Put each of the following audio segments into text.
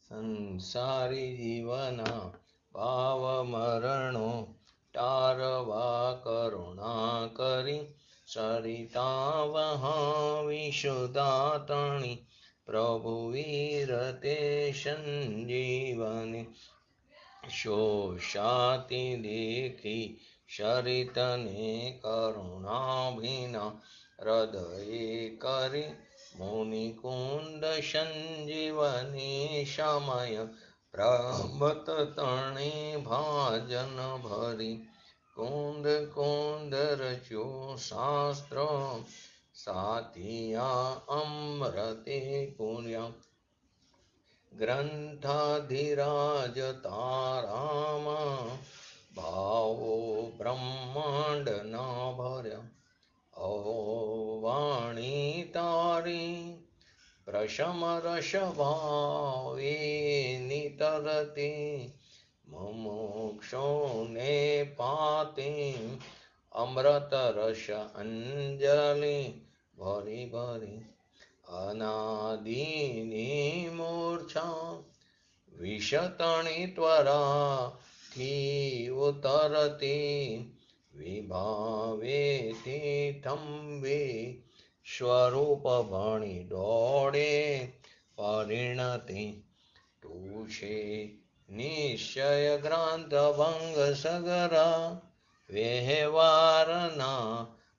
સંસારી જીવના ભાવ મરણો તારવા કરુણા કરી સરિતા વહા વિશુદાતણી પ્રભુ વીરતે સંજીવની શોષાતી દેખી શરિતને કરુણાભિના હૃદયે કરી મુનિકુંદ સંજીવની સમય પ્રભત તણે ભાજન ભરી કુંદ કુંદ રચ્યો શાસ્ત્ર સાતિયા અમૃતે પુર્યા ગ્રંથાધિરાજ તારામાં ભાવો બ્રહ્માંડ ના ભર્યા ઓ વાણી તારી પ્રશમ રસ ભાવે નિતરતી મુમુક્ષોને પાતે અમૃત રસ અંજલિ ભરી ભરી અનાદિની મૂર્છા વિષતણી ત્વરાથી ઉતરતી વિભાવેથી થંભે સ્વરૂપ ભણી દોડે પરિણતિ તુષે નિશ્ચય ગ્રાંત ભંગ સગરા વ્યવહારના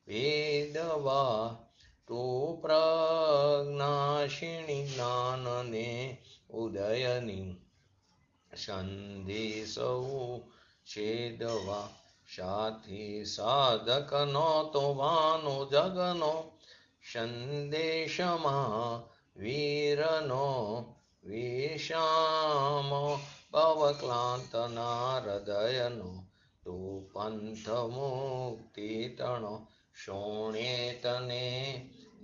વેદવા તું પ્રજ્ઞાશિણી જ્ઞાનને ઉદયની સંદેશો છેદવા સાથી સાધકનો તો વાનો જગનો સંદેશમાં વીરનો વિષામ ભવક્લાંતના હૃદયનો તું પંથ મુક્તિ તણો શોણે તને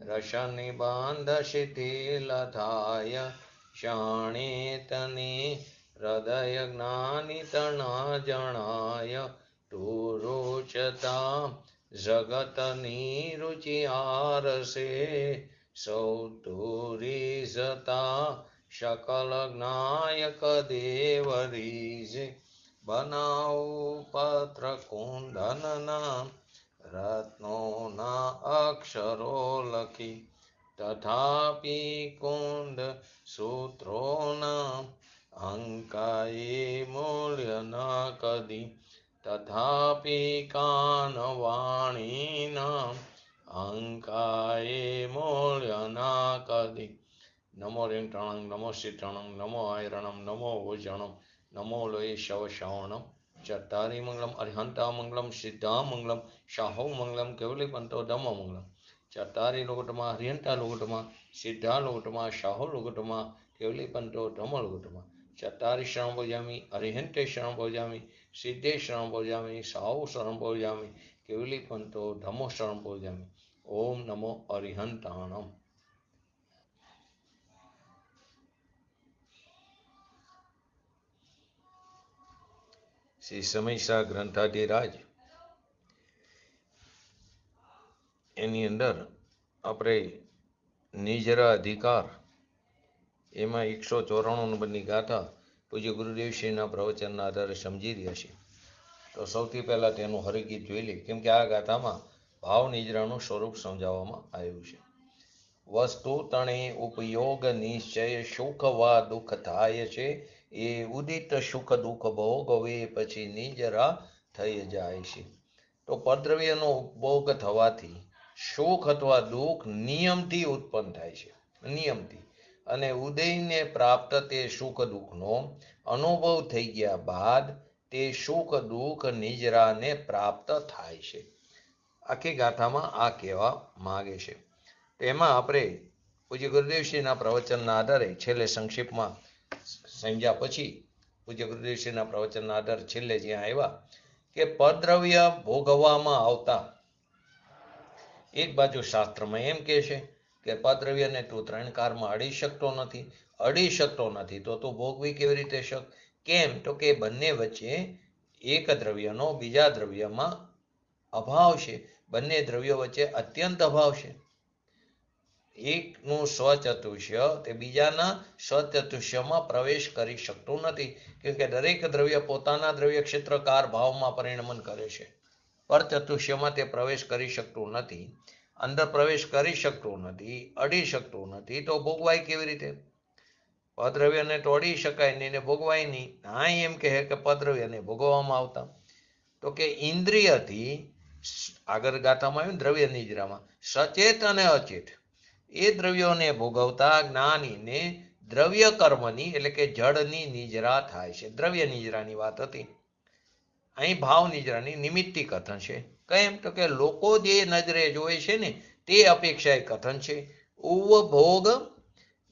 રશનિ બાંધ શિથિલ થાય શાણે તને હૃદય જ્ઞાની તણા જણાય તું રોચતા જગતની રુચિ આરસે સૌ તુરીઝતા શકલ જ્ઞાયક દેવ રીઝે બનાવ પત્ર કુંદનના રત્નોના અક્ષરો લખી તથાપિ કુંદ સૂત્રોના અંકાએ મૂલ્ય ન કદી તથાપિ કાનવાણીના અંકાએ મૂલ્ય ન કદી નમો રેંટાણં નમો સીટાણં નમો આયરણં નમો ઓજણં નમો લોય શવ શ્રવણમ ચત્તારી મંગલમ અરિહંતા મંગલમ સિદ્ધા મંગલમ શાહો મંગલમ કેવલી પંતો ધમ્મ મંગલમ ચત્તારી લોકટમાં હરિહંતા લોકટમાં સિદ્ધા લોકટમાં શાહો લોકટમાં કેવલી પંતો ધમ્મ લોકટમાં ચત્તારી શરણ ભોજામી અરિહંતે શરણ ભોજામી સિદ્ધે શરણ ભોજામી શાહો શરણ ભોજામી કેવલી પંતો ધમ્મો શરણ ભોજામી ઓમ નમો અરિહંતાણમ. શ્રી સમયસા ગ્રંથાધિરાજ એની અંદર આપણે નિજરા અધિકાર એમાં 194 નંબરની ગાથા પૂજ્ય ગુરુદેવશ્રીના પ્રવચનના આધારે સમજી રહ્યા છીએ. તો સૌથી પહેલા તેનું હરિગીત જોઈ લઈએ, કેમ કે આ ગાથામાં ભાવ નિજરાનું સ્વરૂપ સમજાવવામાં આવ્યું છે. વસ્તુ તણે ઉપયોગ નિશ્ચય સુખ વા દુઃખ થાય છે, એ ઉદિત સુખ દુઃખ ભોગવે પછી નિજરા થઈ જાય છે. તો પરદ્રવ્યનો ઉપભોગ થવાથી સુખ અથવા દુઃખ નિયમથી ઉત્પન્ન થાય છે, નિયમથી. અને ઉદયને પ્રાપ્ત તે સુખ દુઃખનો અનુભવ થઈ ગયા બાદ તે સુખ દુઃખ નિજરાને પ્રાપ્ત થાય છે. આખી ગાથામાં આ કહેવા માગે છે. તેમાં આપણે પૂજ્ય ગુરુદેવશ્રીના પ્રવચનના આધારે છેલ્લે સંક્ષિપ્તમાં સમજ્યા પછી પૂજ્ય ગુરુદેવશ્રીના પ્રવચનના આધારે છેલ્લે જ્યાં આવ્યા કે પરદ્રવ્ય ભોગવવામાં આવતા એક બાજુ શાસ્ત્રમાં એમ કહે છે કે પરદ્રવ્યને તું 3 કારમાં અડી શકતો નથી તો તું ભોગવી કેવી રીતે શક? કેમ? તો કે બંને વચ્ચે એક દ્રવ્યનો બીજા દ્રવ્યમાં અભાવ છે, બંને દ્રવ્યો વચ્ચે અત્યંત અભાવ છે. એકનું સ્વચતુષ્ય તે બીજાના સ્વચતુષ્યમાં પ્રવેશ કરી શકતું નથી, કેમ કે દરેક દ્રવ્ય પોતાના દ્રવ્ય ક્ષેત્રકાર ભાવમાં પરિણમન કરે છે. પરચતુષ્યમાં તે પ્રવેશ કરી શકતું નથી, અંદર પ્રવેશ કરી શકતું નથી, અડી શકતું નથી, તો ભોગવાય કેવી રીતે? પદ્રવ્યને તો અડી શકાય નહીં ને ભોગવાય નહીં. હા, એમ કહે કે પદ્રવ્યને ભોગવવામાં આવતા, તો કે ઇન્દ્રિયથી આગળ ગાથામાં આવ્યું દ્રવ્ય નિજરામાં સચેત અને અચેત એ દ્રવ્યોને ભોગવતા જ્ઞાનીને દ્રવ્ય કર્મની એટલે કે જળની નિજરા થાય છે. દ્રવ્ય નિજરાની વાત હતી. અહીં ભાવ નિજરાની નિમિત્તિ કથન છે. કેમ? તો કે લોકો જે નજરે જોવે છે ને તે અપેક્ષા કથન છે. ઉપભોગ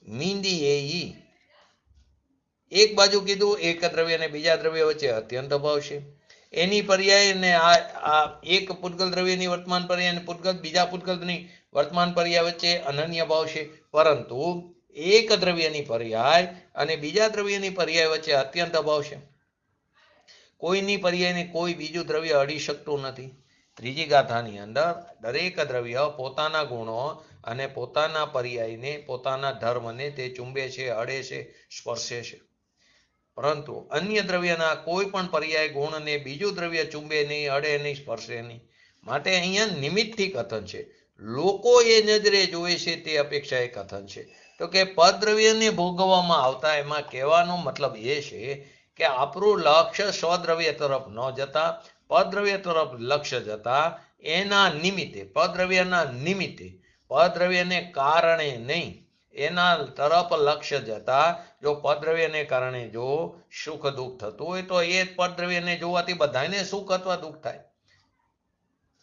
મીંદી એક બાજુ કીધું એક દ્રવ્ય અને બીજા દ્રવ્ય વચ્ચે અત્યંત અભાવ છે. એની પર્યાય ને આ એક પૂતગલ દ્રવ્યની વર્તમાન પર્યાય અને પૂતગલ બીજા પૂતગલની વર્તમાન પર્યાય વચ્ચે અનન્ય ભાવ છે. પરંતુ એક દ્રવ્યની પર્યાય અને બીજા દ્રવ્યની પર્યાય વચ્ચે અત્યંત અભાવ છે. કોઈની પર્યાયને કોઈ બીજું દ્રવ્ય અડી શકતું નથી. ત્રીજી ગાથાની અંદર દરેક દ્રવ્ય પોતાના ગુણો અને પોતાના પર્યાયને પોતાના ધર્મને તે ચુંબે છે, અડે છે, સ્પર્શે છે. પરંતુ અન્ય દ્રવ્યના કોઈ પણ પર્યાય ગુણને બીજું દ્રવ્ય ચુંબે નહીં, અડે નહીં, સ્પર્શે નહીં. માટે અહીંયા નિમિત્તિ કથન છે. લોકો એ નજરે જોવે છે તે અપેક્ષા એ કથન છે. તો કે પદ્રવ્યને ભોગવવામાં આવતા એમાં કહેવાનો મતલબ એ છે કે આપણું લક્ષ્ય સ્વદ્રવ્ય તરફ ન જતા પદ્રવ્ય તરફ લક્ષ્ય જતા એના નિમિત્તે પદ્રવ્યના નિમિત્તે પદ્રવ્યને કારણે નહીં એના તરફ લક્ષ્ય જતા જો પદ્રવ્યને કારણે જો સુખ દુઃખ થતું હોય તો એ પદ્રવ્યને જોવાથી બધાને સુખ અથવા દુઃખ થાય.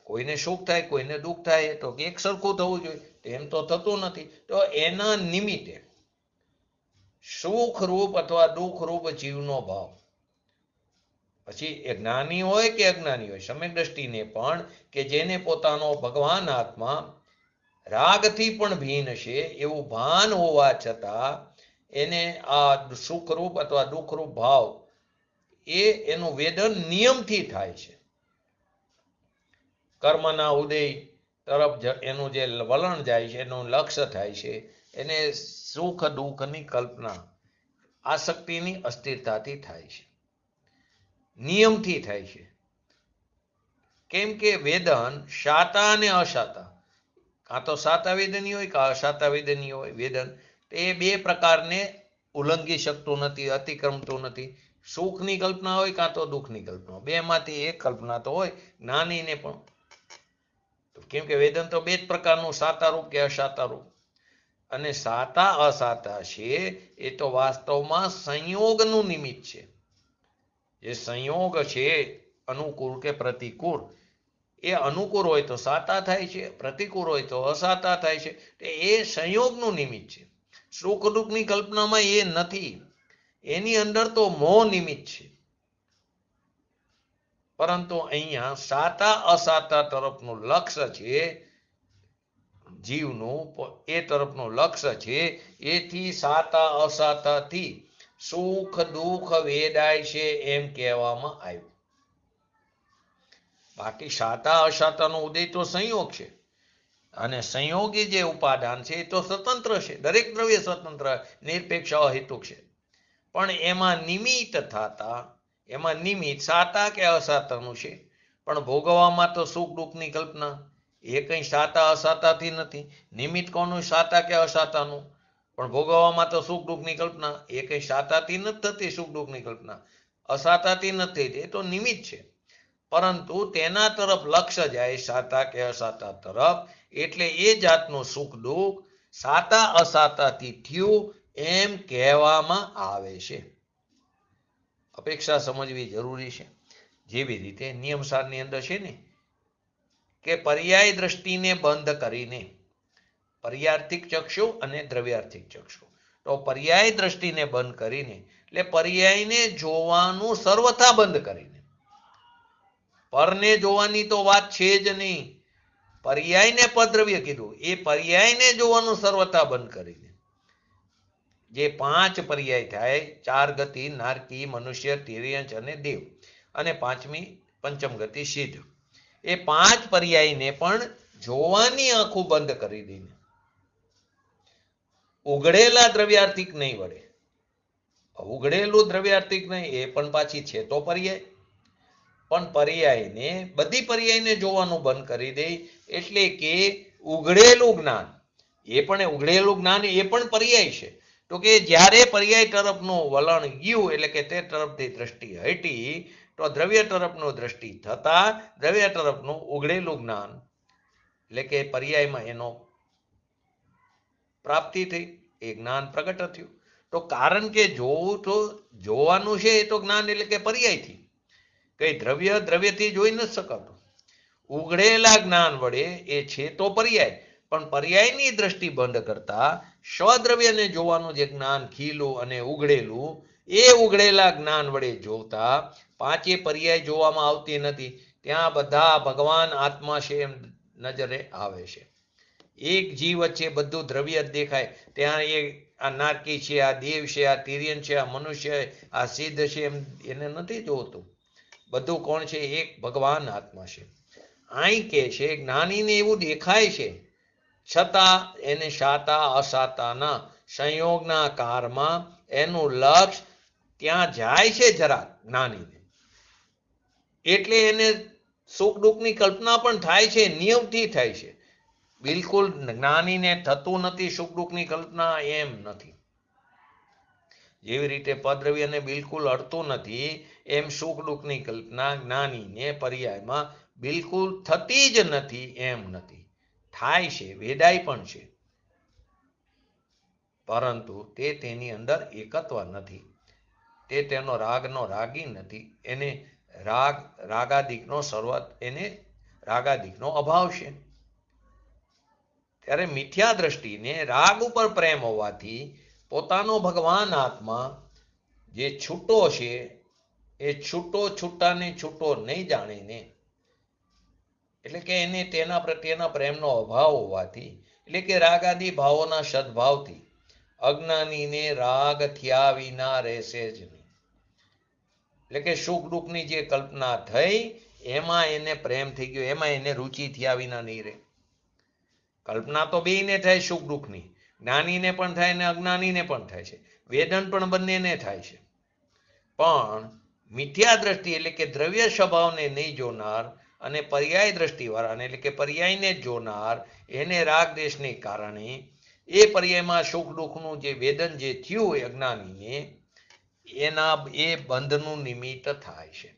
કોઈને સુખ થાય, કોઈને દુઃખ થાય, તો એક સરખું થવું જોઈએ, તેમ તો થતું નથી. તો એના નિમિત્તે સુખ રૂપ અથવા દુઃખ રૂપ જીવનો ભાવ, પછી એ જ્ઞાની હોય કે અજ્ઞાની હોય, સમ્યક દ્રષ્ટિને પણ કે જેને પોતાનો ભગવાન આત્મા રાગથી પણ ભીન છે એવું ભાન હોવા છતાં એને આ સુખરૂપ અથવા દુઃખરૂપ ભાવ એનું વેદન નિયમથી થાય છે. કર્મના ઉદય તરફ એનું જે વલણ જાય છે, એનું લક્ષ્ય થાય છે, એને સુખ દુઃખની કલ્પના આસક્તિની અસ્થિરતાથી થાય છે, નિયમથી થાય છે. કેમ કે વેદન શાતા અને અશાતા, કાં તો સાતા વેદની હોય કાં અશાતા વેદની હોય. વેદન એ બે પ્રકારને ઉલ્લંઘી શકતું નથી, અતિક્રમતું નથી. સુખની કલ્પના હોય કાં તો દુઃખની કલ્પના, બેમાંથી એક કલ્પના તો હોય જ્ઞાનીને પણ. કેમ કે વેદન તો બે જ પ્રકારનું, સાતા રૂપ કે અશાતા રૂપ. અને સાતા અસાતા છે એ તો વાસ્તવમાં સંયોગનું નિમિત્ત છે. જે સંયોગ છે અનુકૂળ કે પ્રતિકૂળ, એ અનુકૂળ હોય તો સાતા થાય છે, પ્રતિકૂળ હોય તો અસાતા થાય છે. એ સંયોગનું નિમિત્ત છે. સુખ દુઃખની કલ્પનામાં એ નથી, એની અંદર તો મોહ નિમિત્ત છે. પરંતુ અહીંયા સાતા અસાતા તરફનું લક્ષ્ય છે જીવનું, એ તરફનું લક્ષ્ય છે. એથી સાતા અસાતાથી સુખ દુઃખ વેદાય છે એમ કહેવામાં આવ્યું. બાકી સાતા અસાતાનો ઉદય તો સંયોગ છે, અને સંયોગી જે ઉપાદાન છે એ તો સ્વતંત્ર છે. દરેક દ્રવ્ય સ્વતંત્ર નિરપેક્ષ અહેતુક છે. પણ એમાં નિમિત્ત થતા, એમાં નિમિત્ત સાતા કે અસાતાનું છે. પણ ભોગવવામાં તો સુખ દુઃખની કલ્પના એ કંઈ સાતા અસાતાથી નથી. નિમિત્ત કોનું? સાતા કે અસાતાનું. પણ ભોગવવામાં તો સુખ દુઃખની કલ્પના એ કંઈ સાતાથી નથી થતી. સુખ દુઃખની કલ્પના અસાતાથી નથી થતી, એ તો નિમિત્ત છે. પરંતુ તેના તરફ લક્ષ્ય જાય સાતા કે અસાતા તરફ, એટલે એ જાતનું સુખ દુઃખ સાતા અસાતાથી થયું એમ કહેવામાં આવે છે. અપેક્ષા સમજવી જરૂરી છે. જેવી રીતે નિયમસારની અંદર છે ને કે પર્યાય દ્રષ્ટિને બંધ કરીને, પર્યાર્થિક ચક્ષુ અને દ્રવ્યાર્થિક ચક્ષુ, તો પર્યાય દ્રષ્ટિને બંધ કરીને એટલે પર્યાયને જોવાનું સર્વથા બંધ કરીને, પરને જોવાની તો વાત છે જ નહીં. પર્યાયને પદ્રવ્ય કીધું, એ પર્યાયને જોવાનું સર્વથા બંધ કરીને જે પાંચ પર્યાય થાય, ચાર ગતિ નારકી મનુષ્ય તિર્યંચ અને દેવ, અને પાંચમી પંચમ ગતિ સિદ્ધ, એ પાંચ પર્યાયને પણ જોવાની આંખો બંધ કરી દઈને ઉઘડેલા દ્રવ્યાર્થિક નહીં વડે. ઉઘડેલું દ્રવ્યાર્થિક નહીં એ પણ પાછી છે તો પર્યાય, પણ પર્યાયને બધી પર્યાયને જોવાનું બંધ કરી દે એટલે કે ઉઘડેલું જ્ઞાન, એ પણ ઉઘડેલું જ્ઞાન એ પણ પર્યાય છે. તો કે જ્યારે પર્યાય તરફનું વલણ ગયું એટલે કે તે તરફથી દ્રષ્ટિ હટી તો દ્રવ્ય તરફનું દ્રષ્ટિ થતા દ્રવ્ય તરફનું ઉઘડેલું જ્ઞાન એટલે કે પર્યાયમાં એનો પ્રાપ્તિ થઈ, એ જ્ઞાન પ્રગટ થયું. તો કારણ કે જોવું તો જોવાનું છે એ તો જ્ઞાન એટલે કે પર્યાયથી, કઈ દ્રવ્ય દ્રવ્યથી જોઈ નથી શકાતું. ઉઘડેલા જ્ઞાન વડે એ છે તો પર્યાય, પણ પર્યાયની દ્રષ્ટિ બંધ કરતા સ્વદ્રવ્યને જોવાનું જે જ્ઞાન ખીલું અને ઉઘડેલું, એ ઉઘડેલા જ્ઞાન વડે જોતા પાંચે પર્યાય જોવામાં આવતી નથી. ત્યાં બધા ભગવાન આત્મા છે એમ નજરે આવે છે. એક જીવ વચ્ચે બધું દ્રવ્ય દેખાય, ત્યાં એ આ નારકી છે, આ દેવ છે, આ તિર્યન છે, આ મનુષ્ય, આ સિદ્ધ છે એમ એને નથી જોતું. બધું કોણ છે? એક ભગવાન આત્મા છે. અહીં કે છે જ્ઞાનીને એવું દેખાય છે, છતાં એને સાતા અસાતાના સંયોગના કારમાં એનું લક્ષ ત્યાં જાય છે જરા જ્ઞાનીને, એટલે એને સુખ દુઃખની કલ્પના પણ થાય છે, નિયમથી થાય છે. બિલકુલ જ્ઞાનીને થતું નથી સુખ દુઃખની કલ્પના એમ નથી. જેવી રીતે પદ્રવ્યને બિલકુલ અડતું નથી એમ સુખ દુઃખની કલ્પના જ્ઞાનીને પર્યાયમાં બિલકુલ થતી જ નથી એમ નથી. થાય છે, વેદાય પણ છે, પરંતુ તે તેની અંદર એકત્વ નથી, તે તેનો રાગનો રાગી નથી, એને રાગાદિકનો સર્વત એને રાગાદિકનો અભાવ છે. ત્યારે મિથ્યા દ્રષ્ટિને રાગ ઉપર પ્રેમ હોવાથી પોતાનો ભગવાન આત્મા જે છૂટો છે એ છૂટો છૂટાને છૂટો નહીં જાણીને, એટલે કે એને તેના પ્રત્યેના પ્રેમનો અભાવ હોવાથી, એટલે કે રાગાદિ ભાવોના સદભાવથી અજ્ઞાનીને રાગ થયા વિના રહેશે જ નહીં. એટલે કે સુખ દુઃખની જે કલ્પના થઈ એમાં એને પ્રેમ થઈ ગયો, એમાં એને રુચિ થયા વિના નહીં રહે. કલ્પના તો બેયને થાય સુખ દુઃખની, જ્ઞાનીને પણ થાય ને અજ્ઞાનીને પણ થાય છે, વેદન પણ બંનેને થાય છે. પણ મિથ્યા દ્રષ્ટિ એટલે કે દ્રવ્ય સ્વભાવને નહીં જોનાર અને પર્યાય દ્રષ્ટિવાળાને એટલે કે પર્યાયને જ જોનાર એને રાગ દેશને કારણે એ પર્યાયમાં સુખ દુઃખનું જે વેદન જે થયું હોય અજ્ઞાનીને, એના એ બંધનું નિમિત્ત થાય છે,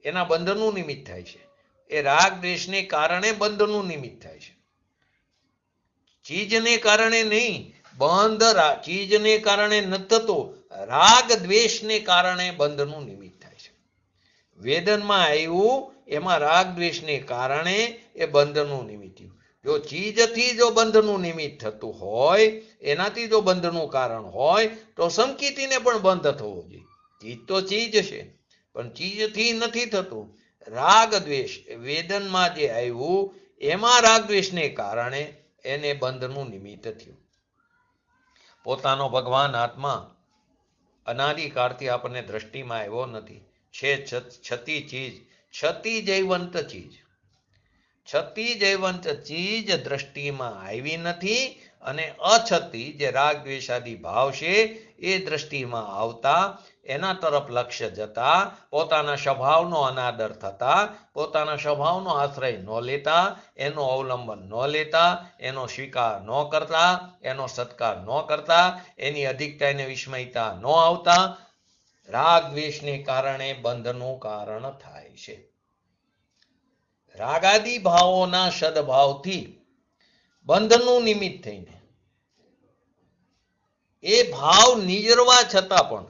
એના બંધનું નિમિત્ત થાય છે. એ રાગ દ્વેષને કારણે બંધનું નિમિત્ત થાય છે, ચીજને કારણે નહીં. બંધ ચીજને કારણે નથી થતો, રાગ દ્વેષને કારણે બંધનું નિમિત્ત થાય છે. વેદનમાં આવ્યું એમાં રાગ દ્વેષને કારણે એ બંધનું નિમિત્ત થયું. જો ચીજથી જો બંધનું નિમિત્ત થતું હોય, એનાથી જો બંધનું કારણ હોય તો સંકિતીને પણ બંધ થવો જોઈએ. ચીજ તો ચીજ છે, પણ ચીજથી નથી થતું. રાગ દ્વેષ વેદનમાં જે આવ્યું એમાં રાગ દ્વેષને કારણે એને બંધનું નિમિત્ત થયું. પોતાનો ભગવાન આત્મા અનાદિકાળથી આપણને દ્રષ્ટિમાં આવ્યો નથી, છે છતી ચીજ, છતી જૈવંત ચીજ, છતી જૈવંત ચીજ દ્રષ્ટિમાં આવી નથી. અને અછતી જે રાગ દ્વેષાદી ભાવ છે એ દ્રષ્ટિમાં આવતા એના તરફ લક્ષ્ય જતા, પોતાના સ્વભાવનો અનાદર થતા, પોતાના સ્વભાવનો આશ્રય ન લેતા, એનો અવલંબન ન લેતા, એનો સ્વીકાર ન કરતા, એનો સત્કાર ન કરતા, એની અધિકતા એને વિસ્મયતા ન આવતા, રાગ દ્વેષને કારણે બંધનું કારણ થાય છે. રાગાદી ભાવોના સદભાવથી બંધનું નિમિત્ત થઈને એ ભાવ નિજરવા છતાં પણ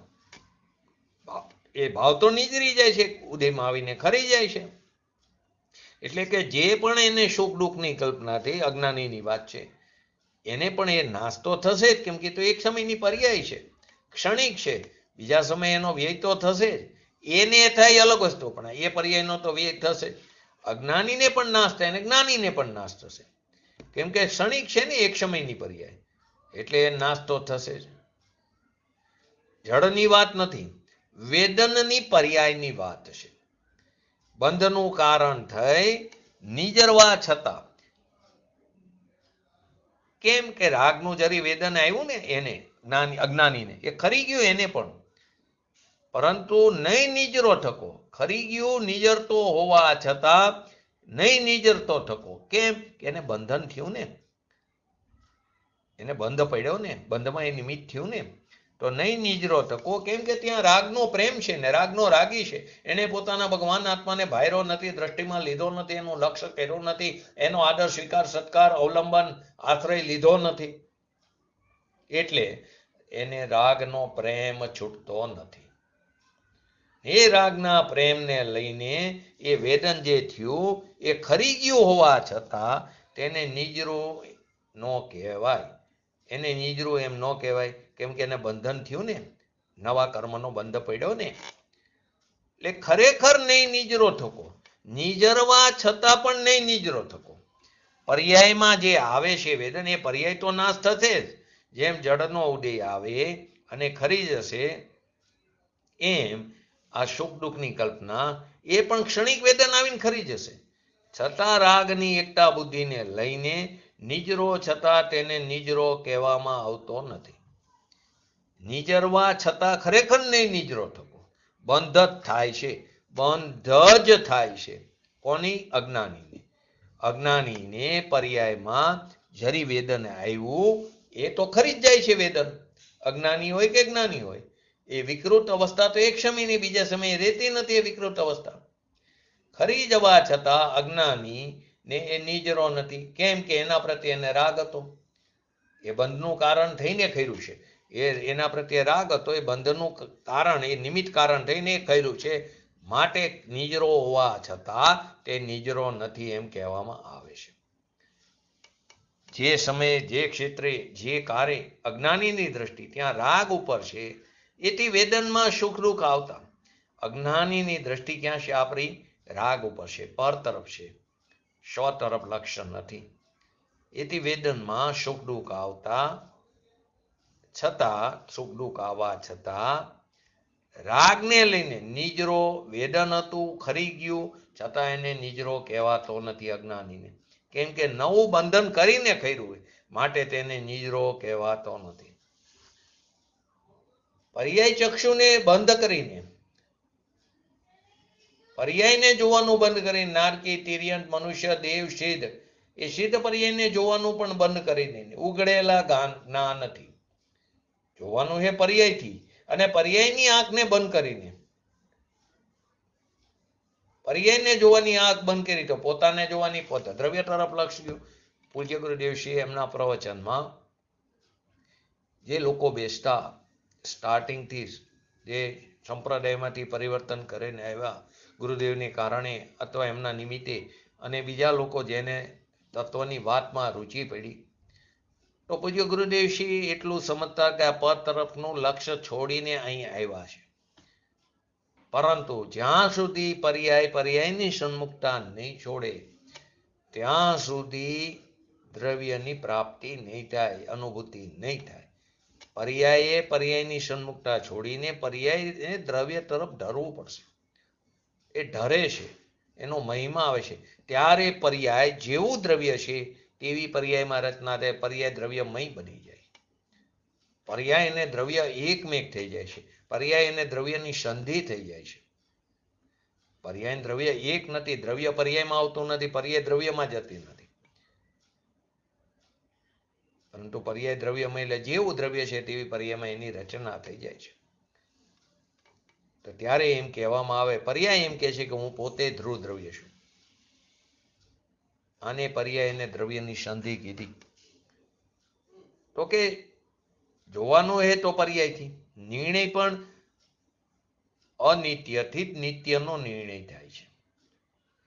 એ ભાવ તો નિજરી જાય છે, ઉદયમાં આવીને ખરી જાય છે. એટલે કે જે પણ એને સુખ દુઃખની કલ્પના થઈ, અજ્ઞાનીની વાત છે, એને પણ એ નાશ તો થશે જ, કેમ કે તો એક સમયની પર્યાય છે, ક્ષણિક છે, બીજા સમયે એનો વ્યય તો થશે જ. એને થાય અલગ વસ્તુ, પણ એ પર્યાયનો તો વ્યય થશે જ. અજ્ઞાનીને પણ નાશ થાય અને જ્ઞાનીને પણ નાશ થશે, કેમ કે ક્ષણિક છે ને એક સમયની પર્યાય, એટલે એ નાશ તો થશે જ. જળની વાત નથી, વેદનની પર્યાયની વાત છે. બંધનું કારણ થઈ નિજરવા છતાં કેમ કે રાગનું જરી વેદન આવ્યું ને એને અજ્ઞાનીને એ ખરી ગયું એને પણ, પરંતુ નહીં નીજરો થકો. ખરી ગયું નીજરતો હોવા છતાં નહીં નીજરતો થકો. કેમ કે એને બંધન થયું ને, એને બંધ પડ્યો ને, બંધમાં એ નિમિત્ત થયું ને, તો નહીં નીજરો થકો. કેમ કે ત્યાં રાગનો પ્રેમ છે ને, રાગનો રાગી છે. એને પોતાના ભગવાન આત્માને ભાયરો નથી, દ્રષ્ટિમાં લીધો નથી, એનું લક્ષ્ય કર્યું નથી, એનો આદર સ્વીકાર સત્કાર અવલંબન આશ્રય લીધો નથી, એટલે એને રાગનો પ્રેમ છૂટતો નથી. એ રાગના પ્રેમને લઈને એ વેદન જે થયું એ ખરી ગયું હોવા છતાં તેને નીજરું ન કહેવાય. એને નીજરું એમ ન કહેવાય, કેમ કે એને બંધન થયું ને, નવા કર્મનો બંધ પડ્યો ને, એટલે ખરેખર નહીં નીજરો થકો. નીજરવા છતાં પણ નહીં નીજરો થકો. પર્યાયમાં જે આવે છે વેદન, એ પર્યાય તો નાશ થશે જ. જેમ જળનો ઉદય આવે અને ખરી જશે, એમ આ સુખ દુઃખની કલ્પના એ પણ ક્ષણિક વેદન આવીને ખરી જશે. છતાં રાગની એકતા બુદ્ધિને લઈને નીજરો છતાં તેને નીજરો કહેવામાં આવતો નથી. નીજરવા છતાં ખરેખર નહીં નીજરો થકો. બંધ જ થાય છે, બંધ જ થાય છે. કોની? અજ્ઞાનીને. અજ્ઞાનીને પર્યાયમાં જરી વેદન આવ્યું એ તો ખરી જ જાય છે વેદન, અજ્ઞાની હોય કે જ્ઞાની હોય. એ વિકૃત અવસ્થા તો એક સમયની બીજા સમયે રહેતી નથી. એ વિકૃત અવસ્થા ખરી જવા છતાં અજ્ઞાની ને એ નીજરો નથી. કેમ કે એના પ્રત્યે એને રાગ હતો. એ બંધનું કારણ થઈને ખર્યું છે. એના પ્રત્યે રાગ હતો, એ બંધનું કારણ, એ નિમિત્ત કારણ થઈને ખર્યું છે. માટે નીજરો હોવા છતાં તે નીજરો નથી એમ કહેવામાં આવે છે. જે સમયે જે ક્ષેત્રે જે કાર્ય અજ્ઞાનીની દ્રષ્ટિ ત્યાં રાગ ઉપર છે, એથી વેદનમાં સુખ દુઃખ આવતા. અજ્ઞાનીની દ્રષ્ટિ ક્યાં છે? આપણી રાગ ઉપર છે, પર તરફ છે, સ્વ તરફ લક્ષ્ય નથી. એથી વેદનમાં સુખ દુઃખ આવતા છતાં, સુખ દુઃખ આવવા છતાં રાગને લઈને નીજરો વેદન હતું, ખરી ગયું, છતાં એને નીજરો કહેવાતો નથી અજ્ઞાનીને. કેમ કે નવું બંધન કરીને કર્યું હોય, માટે તેને નીજરો કહેવાતો નથી. પર્યાય ચક્ષુને બંધ કરીને, પર્યાયને જોવાનું બંધ કરીને, નારકી, તિર્યંત, મનુષ્ય, દેવ, સિદ્ધ, એ સિદ્ધ પર્યાયને જોવાનું પણ બંધ કરીને, ઉઘડેલા જ્ઞાનથી જોવાનું છે પર્યાયથી, અને પર્યાયની આંખને બંધ કરીને, પર્યાયને જોવાની આંખ બંધ કરી તો પોતાને જોવાની, પોતે દ્રવ્ય તરફ લક્ષ ગયું. પૂજ્ય ગુરુદેવશ્રી એમના પ્રવચનમાં જે લોકો બેસતા સ્ટાર્ટિંગથી જે સંપ્રદાયમાંથી પરિવર્તન કરીને આવ્યા ગુરુદેવને કારણે અથવા એમના નિમિત્તે, અને બીજા લોકો જેને તત્વની વાતમાં રુચિ પડી, તો પૂજ્ય ગુરુદેવશ્રી એટલું સમજતા કે આ પર તરફનું લક્ષ્ય છોડીને અહીં આવ્યા છે. પરંતુ જ્યાં સુધી પર્યાયની સન્મુખતા નહીં છોડે ત્યાં સુધી દ્રવ્યની પ્રાપ્તિ નહીં થાય, અનુભૂતિ નહીં થાય. પર્યાયની સન્મુખતા છોડીને પર્યાયને દ્રવ્ય તરફ ઢરવું પડશે. એ ઢરે છે, એનો મહિમા આવે છે. ત્યારે પર્યાય જેવું દ્રવ્ય છે તેવી પર્યાયમાં રચના થાય. પર્યાય દ્રવ્યમય બની જાય. પર્યાય અને દ્રવ્ય એકમેક થઈ જાય છે. પર્યાય અને દ્રવ્યની સંધિ થઈ જાય છે. પર્યાય દ્રવ્ય એક નથી. દ્રવ્ય પર્યાયમાં આવતું નથી, પર્યાય દ્રવ્યમાં જતી નથી. પરંતુ પર્યાય દ્રવ્યમય, એટલે જેવું દ્રવ્ય છે તેવી પર્યાયમાં એની રચના થઈ જાય છે. તો ત્યારે એમ કહેવામાં આવે, પર્યાય એમ કહે છે કે હું પોતે ધ્રુવ દ્રવ્ય છું. આને પર્યાય અને દ્રવ્યની સંધિ કીધી. તો કે જોવાનું હે તો પર્યાયથી. નિર્ણય પણ અનિત્યથી જ નિત્યનો નિર્ણય થાય છે.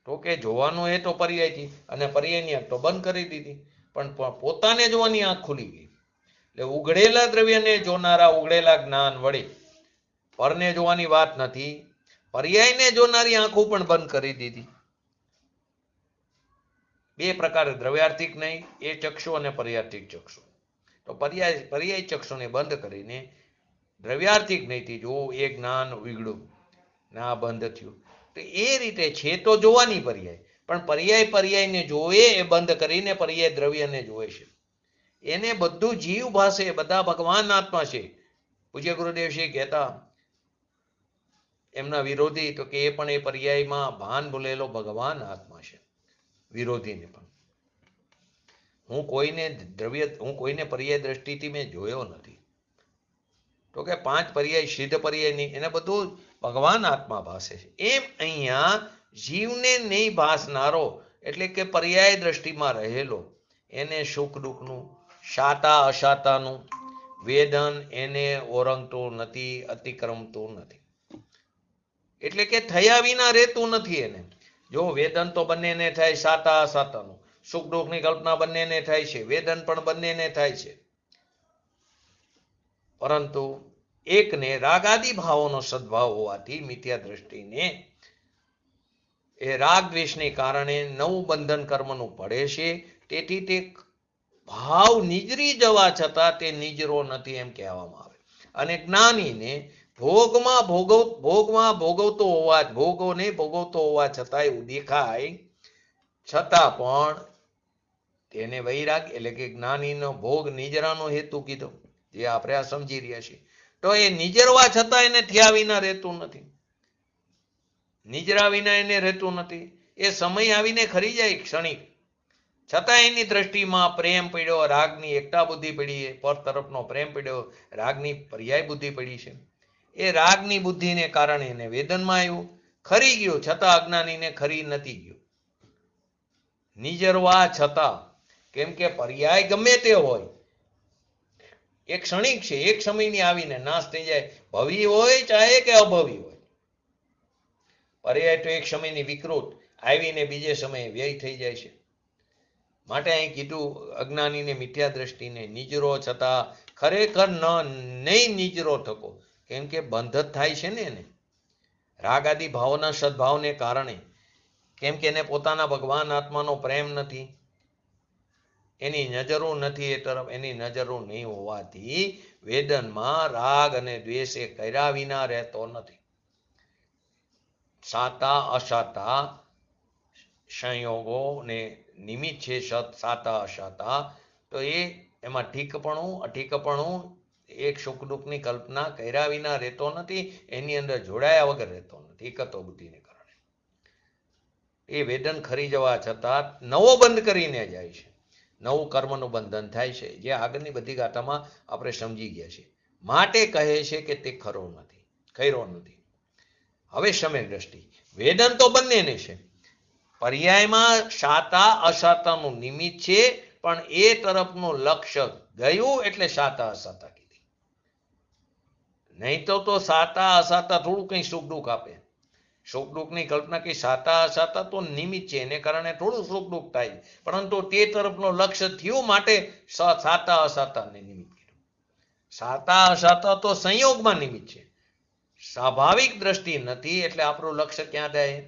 તો કે જોવાનું હે તો પર્યાયથી, અને પર્યાયની આંખ તો બંધ કરી દીધી. પણ પોતાને જોવાની આંખ ખુલી ગઈ. એટલે ઉઘડેલા દ્રવ્યને જોનારા ઉઘડેલા જ્ઞાન વડે, પરને જોવાની વાત નથી, પર્યાયને જોનારી આંખો પણ બંધ કરી દીધી. બે પ્રકાર, દ્રવ્યાર્થિક નહીં એ ચક્ષુ અને પર્યાર્થિક ચક્ષુ. તો પર્યાય ચક્ષુને બંધ કરીને દ્રવ્યાર્થિક નહીંથી જોવું, એ જ્ઞાન ઉઘડું ને આ બંધ થયું. તો એ રીતે છે તો જોવાની પર્યાય, પણ પર્યાયને જોવે એ બંધ કરીને પર્યાય દ્રવ્યને જોવે છે. એને બધું જીવ ભાષે, બધા ભગવાન આત્મા છે. પૂજ્ય ગુરુદેવ શ્રી કહેતા એમના વિરોધી તો કે એ પણ એ પર્યાયમાં ભાન ભૂલેલો ભગવાન આત્મા છે, વિરોધીને પણ. હું કોઈને પર્યાય દ્રષ્ટિથી મેં જોયો નથી. તો કે 5 પર્યાય સિદ્ધ પર્યાય નહીં, એને બધું ભગવાન આત્મા ભાષે છે. એમ અહીંયા જીવને નહીં ભાસનારો એટલે કે પર્યાય દ્રષ્ટિમાં રહેલો એને સુખ દુઃખનું, શાતા અશાતાનું વેદન એને ઓરંગતું નથી, અતિક્રમતું નથી. એટલે કે થયા વિના રહેતું નથી એને. જો વેદન તો બંનેને થાય, શાતા અશાતાનું, સુખ દુઃખની કલ્પના બંનેને થાય છે, વેદન પણ બંનેને થાય છે. પરંતુ એકને રાગાદી ભાવોનો સદભાવ હોવાથી મિથ્યા દ્રષ્ટિને એ રાગ દ્વેષને કારણે નવું બંધન કર્મનું પડે છે. તેથી તે ભાવ નિજરી જવા છતાં તે નિજરો નથી એમ કહેવામાં આવે. અને જ્ઞાનીને ભોગોને ભોગવતો હોવા છતાં એવું દેખાય છતાં પણ તેને વૈરાગ એટલે કે જ્ઞાનીનો ભોગ નિજરાનો હેતુ કીધો, જે આપણે આ સમજી રહ્યા છીએ. તો એ નિજરવા છતાં એને થયા વિના રહેતું નથી, નિજરા વિના એને રહેતું નથી. એ સમય આવીને ખરી જાય ક્ષણિક, છતાં એની દ્રષ્ટિમાં પ્રેમ પડ્યો, રાગની એકતા બુદ્ધિ પડી, પર તરફનો પ્રેમ પડ્યો, રાગની પર્યાય બુદ્ધિ પડી છે. એ રાગની બુદ્ધિને કારણે એને વેદનમાં આવ્યું, ખરી ગયું, છતાં અજ્ઞાનીને ખરી નથી ગયું, નિજરવા છતાં. કેમ કે પર્યાય ગમે તે હોય, એક ક્ષણિક છે, એક સમયની આવીને નાશ થઈ જાય. ભવી હોય ચાહે કે અભવી હોય, પર્યાય તો એક સમયની વિકૃત આવીને બીજે સમયે વ્યય થઈ જાય છે. માટે અહીં કીધું અજ્ઞાનીને મિથ્યા દ્રષ્ટિને નિજરો છતાં ખરેખર નહીં નિજરો થકો. કેમ કે બંધ જ થાય છે ને એને રાગ આદિ ભાવના સદભાવને કારણે. કેમ કે એને પોતાના ભગવાન આત્માનો પ્રેમ નથી, એની નજરો નથી એ તરફ, એની નજરો નહીં હોવાથી વેદનમાં રાગ અને દ્વેષ એ કર્યા વિના રહેતો નથી. સાતા અસાતા સંયોગો ને નિમિત્ત છે સાતા અસાતા. તો એમાં ઠીકપણું અઠીકપણું, એક સુખ દુઃખની કલ્પના કર્યા વિના રહેતો નથી, એની અંદર જોડાયા વગર રહેતો નથી એકત્વ બુદ્ધિને કારણે. એ વેદન ખરી જવા છતાં નવો બંધ કરીને જાય છે, નવું કર્મનું બંધન થાય છે, જે આગળની બધી ગાથામાં આપણે સમજી ગયા છીએ. માટે કહે છે કે તે ખરો નથી. હવે સમ્યક દ્રષ્ટિ, વેદન તો બંનેને છે, પર્યાયમાં શાતા અશાતાનું નિમિત્ત છે, પણ એ તરફનું લક્ષ્ય ગયું એટલે શાતા અશાતા કીધી. નહીં તો શાતા અશાતા થોડું કંઈ સુખ દુઃખ આપે. સુખ દુઃખની કલ્પના કે શાતા અશાતા તો નિમિત્ત છે, એને કારણે થોડું સુખ દુઃખ થાય, પરંતુ તે તરફનો લક્ષ્ય થયું માટે શાતા અશાતાને નિમિત્ત કીધું. શાતા અશાતા તો સંયોગમાં નિમિત્ત છે, સ્વાભાવિક દ્રષ્ટિ નથી. એટલે આપણું લક્ષ્ય ક્યાં થાય?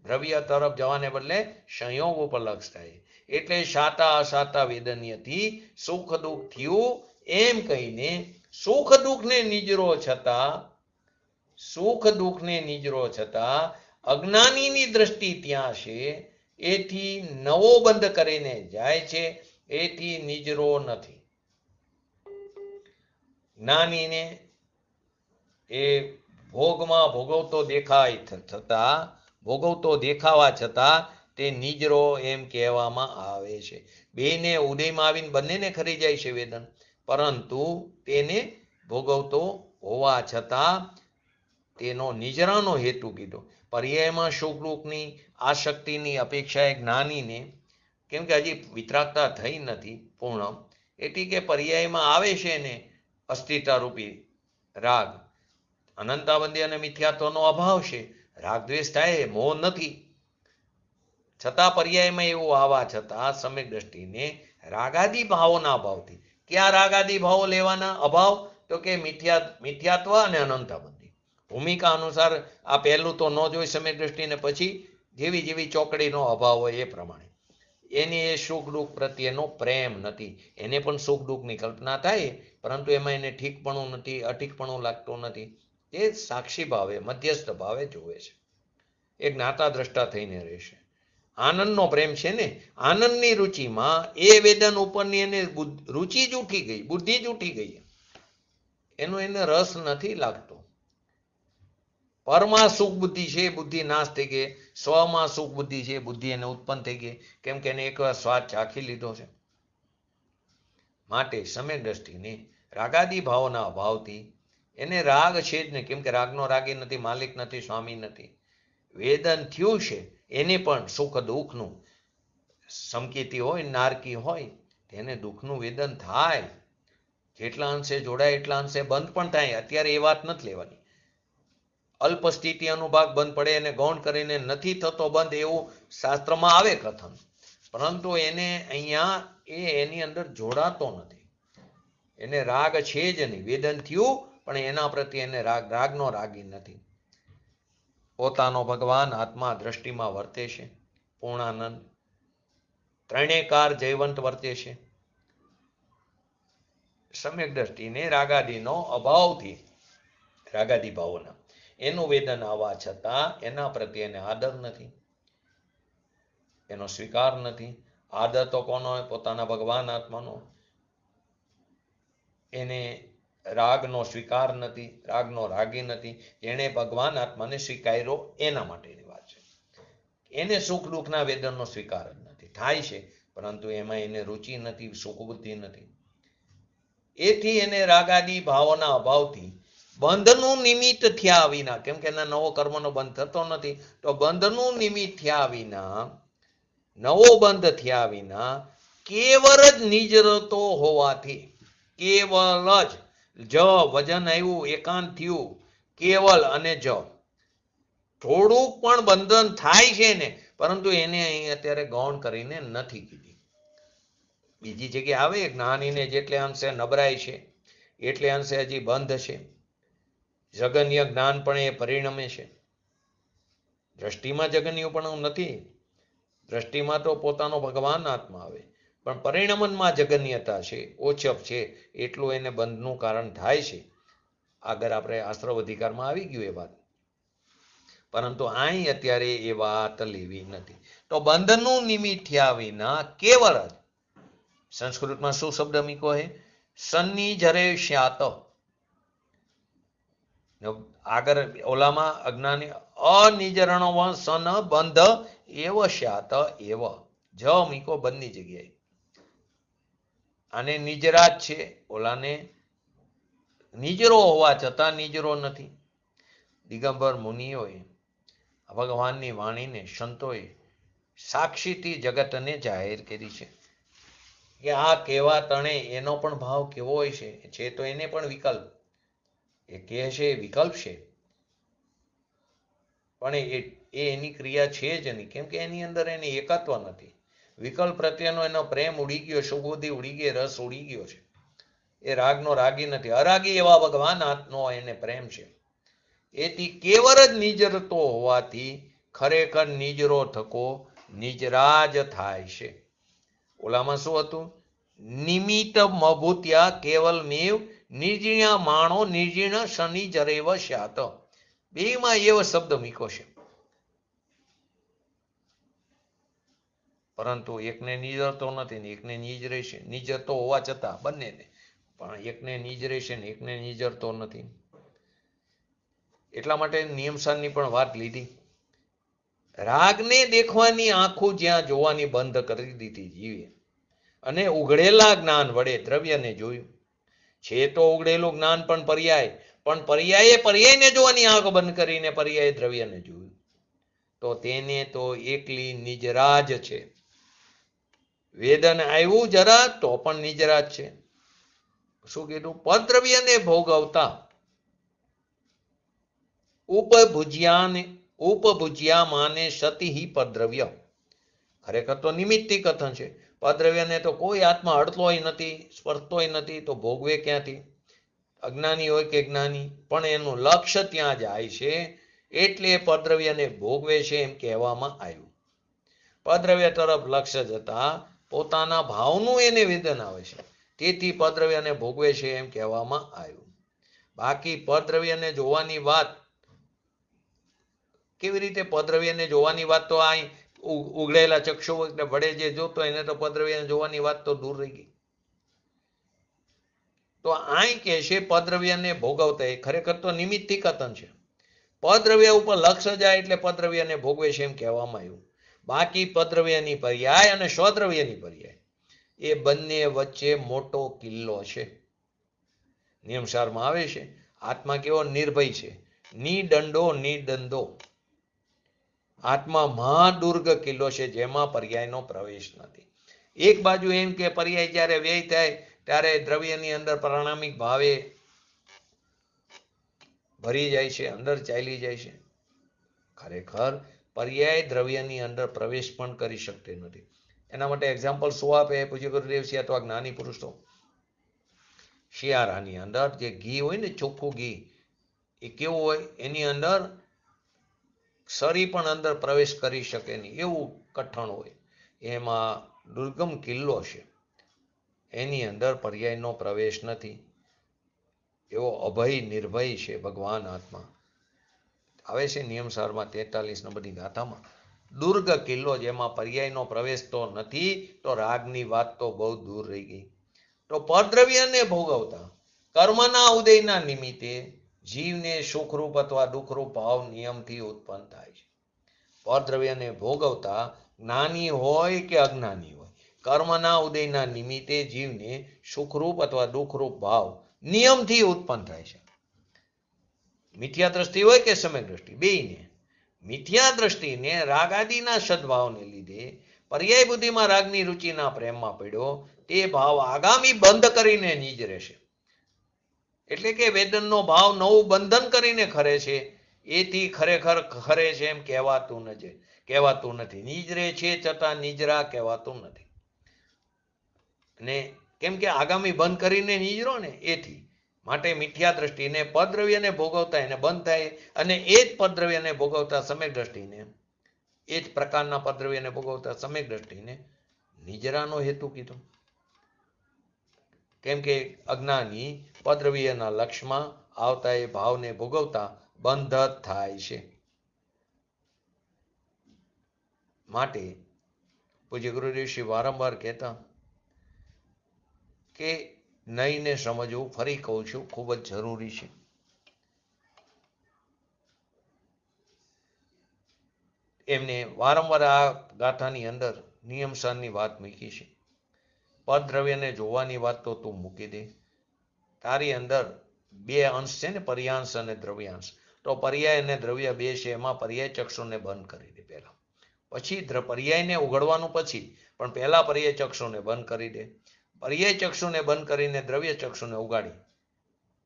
દ્રવ્ય તરફ જવાને બદલે સંયોગ ઉપર લક્ષ થાય. એટલે શાતા અશાતા વેદનીયથી સુખ દુઃખ થયું એમ કહીને સુખ દુઃખને નિજરો છતાં અજ્ઞાનીની દ્રષ્ટિ ત્યાં છે, એથી નવો બંધ કરીને જાય છે, એથી નિજરો નથી. જ્ઞાનીને એ ભોગમાં ભોગવતો દેખાવા છતાં તે નિજરો એમ કહેવામાં આવે છે. બેને ઉદયમાં આવીને બંનેને ખરી જાય છે વેદન, પરંતુ તેને ભોગવતો હોવા છતાં તેનો નિજરાનો હેતુ કીધો. પર્યાયમાં સુખ દુઃખની આસક્તિની અપેક્ષાએ જ્ઞાનીને, કેમ કે હજી વિતરાગતા થઈ નથી પૂર્ણ, એટલે કે પર્યાયમાં આવે છે ને અસ્થિતારૂપી રાગ, અનંતાબંધી અને મિથ્યાત્વનો અભાવ છે, રાગ દ્વેષ થાય, મોહ નથી, છતાં પર્યાયમાં એવું આવવા છતાં સમ્યક દ્રષ્ટિને રાગાદી ભાવોના અભાવથી. ક્યાં રાગાદી ભાવો લેવાના અભાવ? તો કે મિથ્યાત્વ અને અનંતાબંધી. ભૂમિકા અનુસાર આ પહેલું તો ન જોઈ સમ્યક દ્રષ્ટિને, પછી જેવી જેવી ચોકડીનો અભાવ હોય એ પ્રમાણે એની એ સુખ દુઃખ પ્રત્યેનો પ્રેમ નથી. એને પણ સુખ દુઃખની કલ્પના થાય, પરંતુ એમાં એને ઠીકપણું નથી, અઠીકપણું લાગતું નથી. એ સાક્ષી ભાવે મધ્યસ્થ ભાવે જોવે છે, એ જ્ઞાતા દ્રષ્ટા થઈને રહેશે. આનંદનો પ્રેમ છે ને, આનંદની રુચિમાં એ વેદન ઉપરની એને રુચિ જ ઉઠી ગઈ, બુદ્ધિ જ ઉઠી ગઈ, એનો એને રસ નથી લાગતો. પરમાં સુખ બુદ્ધિ છે, બુદ્ધિ નાશ થઈ ગઈ. સ્વમાં સુખ બુદ્ધિ છે, બુદ્ધિ એને ઉત્પન્ન થઈ ગઈ, કેમ કે એને એકવાર સ્વાદ ચાખી લીધો છે. માટે સમ્યક દ્રષ્ટિની રાગાદી ભાવના અભાવથી એને રાગ છે જ નહીં, કેમ કે રાગનો રાગી નથી, માલિક નથી, સ્વામી નથી. વેદન થયું છે એને પણ સુખ દુઃખનું, સમકીતી હોય નારકી હોય તેને દુઃખનું વેદન થાય. જેટલા અંશે જોડાય એટલા અંશે બંધ પણ થાય. અત્યારે એ વાત નથી લેવાની. અલ્પ સ્થિતિ અનુભાગ બંધ પડે અને ગૌણ કરીને નથી થતો બંધ એવું શાસ્ત્રમાં આવે કથન, પરંતુ એને અહીંયા એની અંદર જોડાતો નથી. એને રાગ છે જ નહીં. વેદન થયું પણ એના પ્રત્યે એને રાગનો રાગી નથી. પોતાનો ભગવાન આત્મા દ્રષ્ટિમાં વર્તે છે, પૂર્ણાનંદ ત્રણેયકાર જયવંત વર્તે છે. સમ્યક દ્રષ્ટિને રાગાદીનો અભાવથી, રાગાદી ભાવના એનું વેદન આવવા છતાં એના પ્રત્યે એને આદર નથી, એનો સ્વીકાર નથી. આદર તો કોનો હોય? પોતાના ભગવાન આત્માનો. એને રાગનો સ્વીકાર નથી, રાગનો રાગી નથી. જેણે ભગવાન આત્માને સ્વીકાર્યો એના માટેની વાત છે. એને સુખ દુઃખના વેદનનો સ્વીકાર જ નથી. થાય છે પરંતુ એમાં એને રુચિ નથી, સુખ બુદ્ધિ નથી. એથી એને રાગાદી ભાવના અભાવથી બંધનું નિમિત્ત થયા વિના, કેમ કે એના નવો કર્મનો બંધ થતો નથી, તો બંધનું નિમિત્ત થયા વિના, નવો બંધ થયા વિના કેવળ જ નિજરતો હોવાથી, કેવલ જ વજન આવ્યું, એકાંત થયું, કેવલ અને જ થોડુંક પણ બંધન થાય છે ને, પરંતુ એને અહીં અત્યારે ગૌણ કરીને નથી કીધી. બીજી જગ્યાએ આવે જ્ઞાનીને જેટલે અંશે નબળાઈ છે એટલે અંશે હજી બંધ છે. જગન્ય જ્ઞાન પણ એ પરિણમે છે. દ્રષ્ટિમાં જગન્યું પણ નથી. દ્રષ્ટિમાં તો પોતાનો ભગવાન આત્મા આવે, પણ પરિણમનમાં જગન્યતા છે, ઓછપ છે, એટલું એને બંધનું કારણ થાય છે. આગળ આપણે આશ્રવ અધિકારમાં આવી ગયું એ વાત, પરંતુ અહીં અત્યારે એ વાત લેવી નથી. તો બંધનું નિમિત્ત થયા વિના કેવળ જ, સંસ્કૃતમાં શું શબ્દ મીકો હે? સન્નિજરે શ્યાત. આગળ ઓલામાં અજ્ઞાની અનિજરણો સન બંધ એવ શ્યાત એવ, જ મીકો બંધની જગ્યાએ. આને નિજરાજ છે, ઓલાને નિજરો હોવા છતાં નિજરો નથી. દિગંબર મુનિઓએ ભગવાનની વાણીને, સંતોએ સાક્ષીથી જગતને જાહેર કરી છે કે આ કેવા તણે એનો પણ ભાવ કેવો હોય છે તો એને પણ વિકલ્પ, એ કહે છે એ વિકલ્પ છે, પણ એની ક્રિયા છે જ નહીં, કેમ કે એની અંદર એની એકત્વ નથી. વિકલ્પ પ્રત્યેનો એનો પ્રેમ ઉડી ગયો, સુબુદ્ધિ ઉડી ગઈ, રસ ઉડી ગયો છે. એ રાગનો રાગી નથી. અરાગી એવા ભગવાન આત્મનો એને પ્રેમ છે. એથી કેવળ જ નિજરતો હોવાથી ખરેખર નિજરો થકો નિજરાજ થાય છે. ઓલામાં શું હતું? નિમિત્ત મભૂત્યા કેવલ મેવ નિર્જીણા માણો નિર્જીણ શનિ જરેવ શ્યાત. બેમાં એવો શબ્દ મીકો છે, પરંતુ એકને નિજરતો નથી ને એકને નિજ રહેશે. નિજરતો હોવા છતાં બંનેને, પણ એકને નિજ રહેશે ને એકને નિજરતો નથી. એટલા માટે નિયમસારની પણ વાત લીધી. રાગને દેખવાની આંખો જ્યાં જોવાની બંધ કરી દીધી જીવે, અને ઉઘડેલા જ્ઞાન વડે દ્રવ્યને જોયું. છે તો ઉઘડેલું જ્ઞાન પણ પર્યાયને જોવાની આંખ બંધ કરીને પર્યાય દ્રવ્યને જોયું, તો તેને તો એકલી નિજરાજ છે. વેદન આવ્યું જરા તો પણ નિજરાજ છે. શું કીધું? પરદ્રવ્યને ભોગવતા ઉપભુજ્યા માને સતી પરદ્રવ્ય. ખરેખર તો નિમિત્તિ કથન છે. પરદ્રવ્યને તો કોઈ આત્મા અડતોય નથી, સ્પર્શતોય નથી, તો ભોગવે ક્યાંથી? અજ્ઞાની હોય કે જ્ઞાની, પણ એનું લક્ષ્ય ત્યાં જાય છે, એટલે પરદ્રવ્યને ભોગવે છે એમ કહેવામાં આવ્યું. પરદ્રવ્ય તરફ લક્ષ્ય જતા પોતાના ભાવનું એને વેદન આવે છે, તેથી પરદ્રવ્યને ભોગવે છે એમ કહેવામાં આવ્યું. બાકી પરદ્રવ્યને જોવાની વાત કેવી રીતે? પરદ્રવ્યને જોવાની વાત તો અહીં ઉઘડેલા ચક્ષુ એટલે વડે જે જોતો એને તો પદ્રવ્યને જોવાની વાત તો દૂર રહી ગઈ. તો અહીં કે છે પદ્રવ્યને ભોગવતા, એ ખરેખર તો નિમિત્તિક કથન છે. પદ્રવ્ય ઉપર લક્ષ જાય એટલે પદ્રવ્યને ભોગવે છે એમ કહેવામાં આવ્યું. બાકી પદ્રવ્યની પર્યાય અને સ્વદ્રવ્યની પર્યાય એ બંને વચ્ચે મોટો કિલ્લો છે. નિયમસારમાં આવે છે આત્મા કેવો નિર્ભય છે, નિદંડો નિદંદો. આત્મા મહાદુર્ગ કિલ્લો છે જેમાં પર્યાયનો પ્રવેશ નથી. એક બાજુ એમ કે પર્યાય જ્યારે વ્યય થાય ત્યારે દ્રવ્યની અંદર પ્રાણામિક ભાવે ભરી જાય છે, અંદર ચાલી જાય છે. ખરેખર પર્યાય દ્રવ્યની અંદર પ્રવેશ પણ કરી શકતી નથી. એના માટે એક્ઝામ્પલ શું આપે પૂજ્ય ગુરુદેવસિંહ અથવા જ્ઞાની પુરુષો? શિયાળાની અંદર જે ઘી હોય ને, ચોખ્ખું ઘી, એ કેવું હોય, એની અંદર શરી પણ અંદર પ્રવેશ કરી શકે નહીં એવું કઠણ હોય. એમાં દુર્ગમ કિલ્લો છે, એની અંદર પર્યાયનો પ્રવેશ નથી. એવો અભય નિર્ભય છે ભગવાન આત્મા. આવે છે નિયમસારમાં 43 નંબરની ગાથામાં, દુર્ગ કિલ્લો જેમાં પર્યાયનો પ્રવેશ તો નથી, તો રાગની વાત તો બહુ દૂર રહી ગઈ. તો પરદ્રવ્યને ભોગવતા કર્મના ઉદયના નિમિત્તે જીવને સુખરૂપ અથવા દુઃખરૂપ ભાવ નિયમથી ઉત્પન્ન થાય છે. પરદ્રવ્યને ભોગવતા જ્ઞાની હોય કે અજ્ઞાની હોય, કર્મના ઉદયના નિમિત્તે જીવને સુખરૂપ અથવા દુઃખરૂપ ભાવ નિયમથી ઉત્પન્ન થાય છે. મિથ્યા દ્રષ્ટિ હોય કે સમ્યક દ્રષ્ટિ, બેયને. મિથ્યા દ્રષ્ટિને રાગાદિના સદભાવને લીધે પર્યાય બુદ્ધિમાં રાગની રુચિના પ્રેમમાં પડ્યો, તે ભાવ આગામી બંધ કરીને નિજ રહેશે. એટલે કે વેદનનો ભાવ નવું બંધન કરીને ખરે છે, એથી ખરેખર ખરે છે એમ કહેવાતું નથી. નિજ રહે છે છતાં નિજરા કહેવાતું નથી. અને કેમ કે આગામી બંધ કરીને નિજરો ને, એથી માટે મિથ્યા દ્રષ્ટિને પદ્રવ્યને ભોગવતા એને બંધ થાય, અને એ જ પદ્રવ્યને ભોગવતા સમ્યક દ્રષ્ટિને, એ જ પ્રકારના પદ્રવ્યને ભોગવતા સમ્યક દ્રષ્ટિને નિજરાનો હેતુ કીધો. કેમ કે અજ્ઞાની પદ્રવ્યના લક્ષમાં આવતા એ ભાવને ભોગવતા બંધ થાય છે. માટે પૂજ્ય ગુરુદેવ શ્રી વારંવાર કહેતા કે નહીંને સમજવું, ફરી કહું છું, ખૂબ જ જરૂરી છે. એમને વારંવાર આ ગાથાની અંદર નિયમસારની વાત મૂકી છે. પદ્રવ્યને જોવાની વાત તો તું મૂકી દે, તારી અંદર બે અંશ છે ને, પર્યાંશ અને દ્રવ્યાંશ. તો પર્યાય અને દ્રવ્ય બે છે, એમાં પર્યાય ચક્ષુને બંધ કરી દે પહેલા, પછી પર્યાયને ઉઘડવાનું પછી, પણ પહેલા પર્યાય ચક્ષુને બંધ કરી દે. પર્યાય ચક્ષુને બંધ કરીને દ્રવ્ય ચક્ષુને ઉગાડી,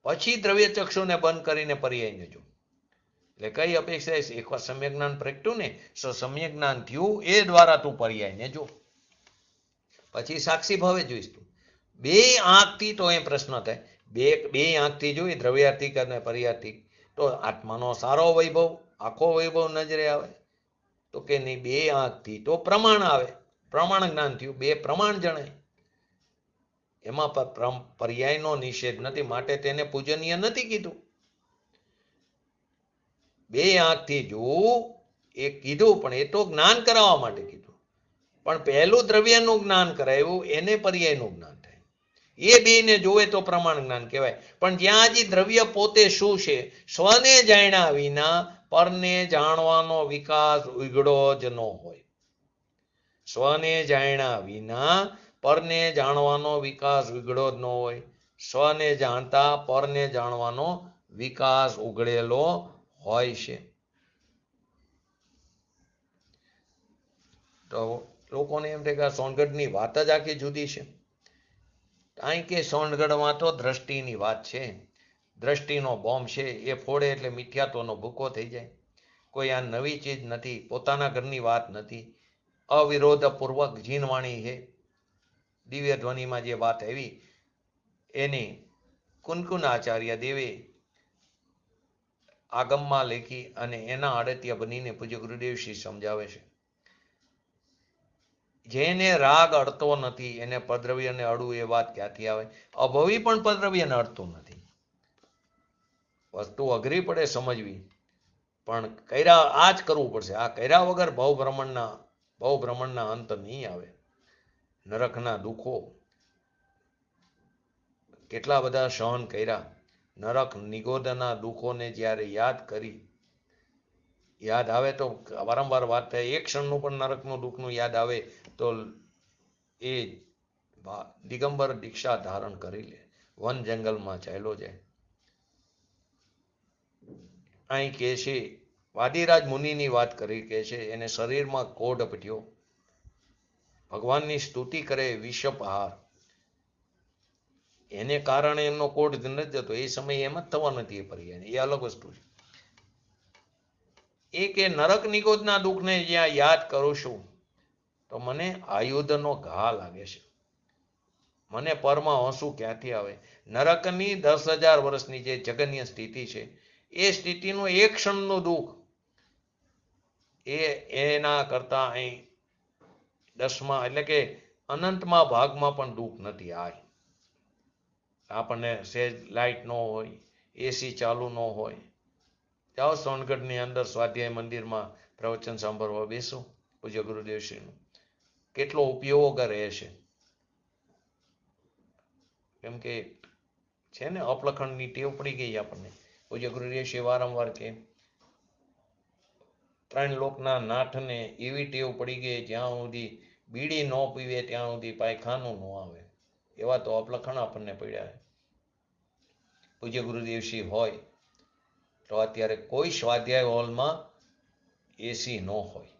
પછી દ્રવ્ય ચક્ષુને બંધ કરીને પર્યાયને જો. એટલે કઈ અપેક્ષા છે? એકવાર સમ્યક જ્ઞાન પ્રગટ્યું ને, સમ્યક જ્ઞાન થયું, એ દ્વારા તું પર્યાયને જો, પછી સાક્ષી ભાવે જોઈશ તું. બે આંખથી તો એ પ્રશ્ન થાય, બે આંખથી જોઈ, દ્રવ્યાર્થિક અને પર્યાર્થિક, તો આત્માનો સારો વૈભવ, આખો વૈભવ નજરે આવે? તો કે નહીં, બે આંખથી તો પ્રમાણ આવે, પ્રમાણ જ્ઞાન થયું, બે પ્રમાણ જણાય. એમાં પર્યાયનો નિષેધ નથી, માટે તેને પૂજનીય નથી કીધું. બે આંખથી જોવું એ કીધું, પણ એ તો જ્ઞાન કરાવવા માટે કીધું. પણ પહેલું દ્રવ્યનું જ્ઞાન કરાવ્યું, એને પર્યાયનું જ્ઞાન થાય. એ બેને જોવે તો પ્રમાણ જ્ઞાન કહેવાય. પણ જ્યાં હજી દ્રવ્ય પોતે શું છે, સ્વને જાણ્યા વિના પરને જાણવાનો વિકાસ ઉઘડો જ ન હોય. સ્વને જાણ્યા વિના પરને જાણવાનો વિકાસ ઉઘડો જ ન હોય. સ્વને જાણતા પરને જાણવાનો વિકાસ ઉઘડેલો હોય છે. તો લોકોને એમ થાય કે સોનગઢની વાત જ આખી જુદી છે. અહીં કે સોનગઢમાં તો દ્રષ્ટિની વાત છે, દ્રષ્ટિનો બોમ્બ છે, એ ફોડે એટલે મિથ્યાત્વનો ભૂકો થઈ જાય. કોઈ આ નવી ચીજ નથી, પોતાના ઘરની વાત નથી, અવિરોધપૂર્વક જીનવાણી છે. દિવ્ય ધ્વનિમાં જે વાત આવી એની કુનકુન આચાર્ય દેવે આગમમાં લેખી, અને એના આડત્યા બનીને પૂજ્ય ગુરુદેવશ્રી સમજાવે છે. જેને રાગ અડતો નથી એને પદ્રવ્યને અડવું એ વાત ક્યાંથી આવે? અભવી પણ પદ્રવ્યને અડતું નથી. વસ્તુ અઘરી પડે સમજવી, પણ કર્યા આ જ કરવું પડશે. આ કર્યા વગર ભવ ભ્રમણના બહુ બ્રહ્માંડના અંત નહીં આવે. નરકના દુઃખો કેટલા બધા સહન કર્યા. નરક નિગોદના દુઃખોને જ્યારે યાદ આવે તો વારંવાર વાત થાય. એક ક્ષણનું પણ નરકનું દુઃખનું યાદ આવે તો એ દિગંબર દીક્ષા ધારણ કરી લે, વન જંગલમાં ચાલ્યો જાય. અહીં કહે છે વાદીરાજ મુનિની વાત કરી, કે છે એને શરીરમાં કોઢ પટ્યો, ભગવાનની સ્તુતિ કરે વિષપહાર, એને કારણે એમનો કોઢ નથી જતો. એ સમયે એમ જ થવા નથી એ પર્યાય, એ અલગ વસ્તુ છે. એ કે નરક નિગોદના દુઃખને જ્યાં યાદ કરું છું તો મને આયુધનો ઘા લાગે છે, મને પરમાં હસું ક્યાંથી આવે. નરકની 10,000 વર્ષની જે જગન્ય સ્થિતિ છે, એ સ્થિતિનું એક ક્ષણનું દુઃખ એના કરતા અહીં 10મા એટલે કે અનંતમાં ભાગમાં પણ દુઃખ નથી. આપણને સેજ લાઇટ ન હોય, એસી ચાલુ ન હોય, જાઓ સોનગઢની અંદર સ્વાધ્યાય મંદિરમાં પ્રવચન સાંભળવા બેસો પૂજ્ય ગુરુદેવશ્રીનું, કેટલો ઉપયોગ રહે છે. કેમ કે છે ને અપલખણની ટેવ પડી ગઈ આપણને. પૂજ્ય ગુરુદેવશ્રી વારંવાર કે 3 લોકના નાથને એવી ટેવ પડી ગઈ, જ્યાં સુધી બીડી ન પીવે ત્યાં સુધી પાયખાનું ન આવે. એવા તો અપલખણ આપણને પડ્યા. પૂજ્ય ગુરુદેવશ્રી હોય તો અત્યારે કોઈ સ્વાધ્યાય હોલમાં એસી ન હોય,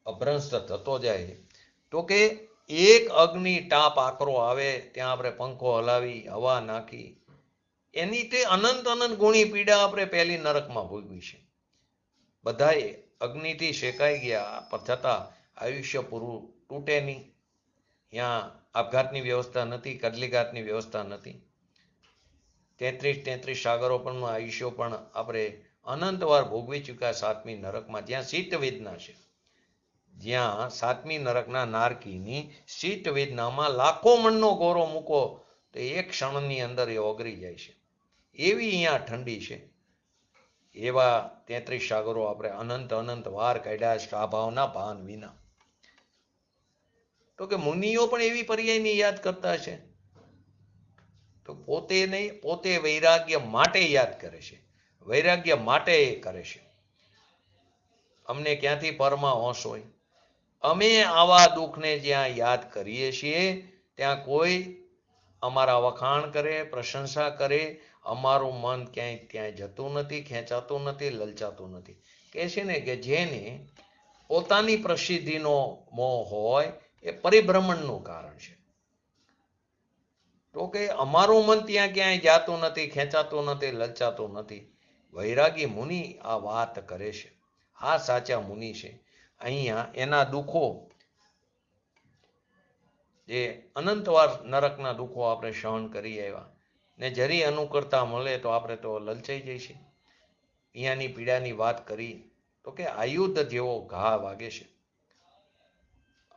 અભ્રંશ થતો જાય. તો કે એક અગ્નિ તાપ આકરો આવે ત્યાં આપણે પંખો હલાવી હવા નાખી, એની તે અનંત ગુણી પીડા આપણે પહેલી નરકમાં ભોગવી છે. બધાએ અગ્નિથી શેકાઈ ગયા પણ છતાં આયુષ્ય પૂરું તૂટે નહીં. ત્યાં આપઘાતની વ્યવસ્થા નથી, કદલીઘાતની વ્યવસ્થા નથી. 33 સાગરો પણ આયુષ્યો પણ આપણે અનંતવાર ભોગવી ચૂક્યા 7મી નરકમાં, જ્યાં શીત વેદના છે. જ્યાં 7મી નરકના નારકીની શીત વેદનામાં લાખો મણનો ગોરો મૂકો તો એક ક્ષણની અંદર એ ઓગળી જાય છે. એવી અહીંયા ઠંડી છે. એવા 33 સાગરો આપણે અનંત વાર કાઢ્યા સ્વાભાવના ભાન વિના. તો કે મુનિઓ પણ એવી પર્યાયની યાદ કરતા છે. તો પોતે નહીં, પોતે વૈરાગ્ય માટે યાદ કરે છે, વૈરાગ્ય માટે એ કરે છે. અમને ક્યાંથી પરમાં હોશ હોય. અમે આવા દુઃખને જ્યાં યાદ કરીએ છીએ ત્યાં કોઈ અમારા વખાણ કરે, પ્રશંસા કરે, અમારું મન ક્યાંય જતું નથી, ખેંચાતું નથી, લલચાતું નથી. કહે છે ને કે જેને પોતાની પ્રસિદ્ધિનો મોહ હોય એ પરિભ્રમણનું કારણ છે. તો કે અમારું મન ત્યાં ક્યાંય જાતું નથી, ખેંચાતું નથી, લલચાતું નથી. વૈરાગી મુનિ આ વાત કરે છે. આ સાચા મુનિ છે. અહીંયા એના દુઃખો, જે અનંતવાર નરકના દુઃખો આપણે સહન કરી આવ્યા ને જરી અનુકૂળતા મળે તો આપણે તો લલચાઈ જઈશું. અહીંયાની પીડાની વાત કરી તો કે આયુધ જેવો ઘા વાગે છે.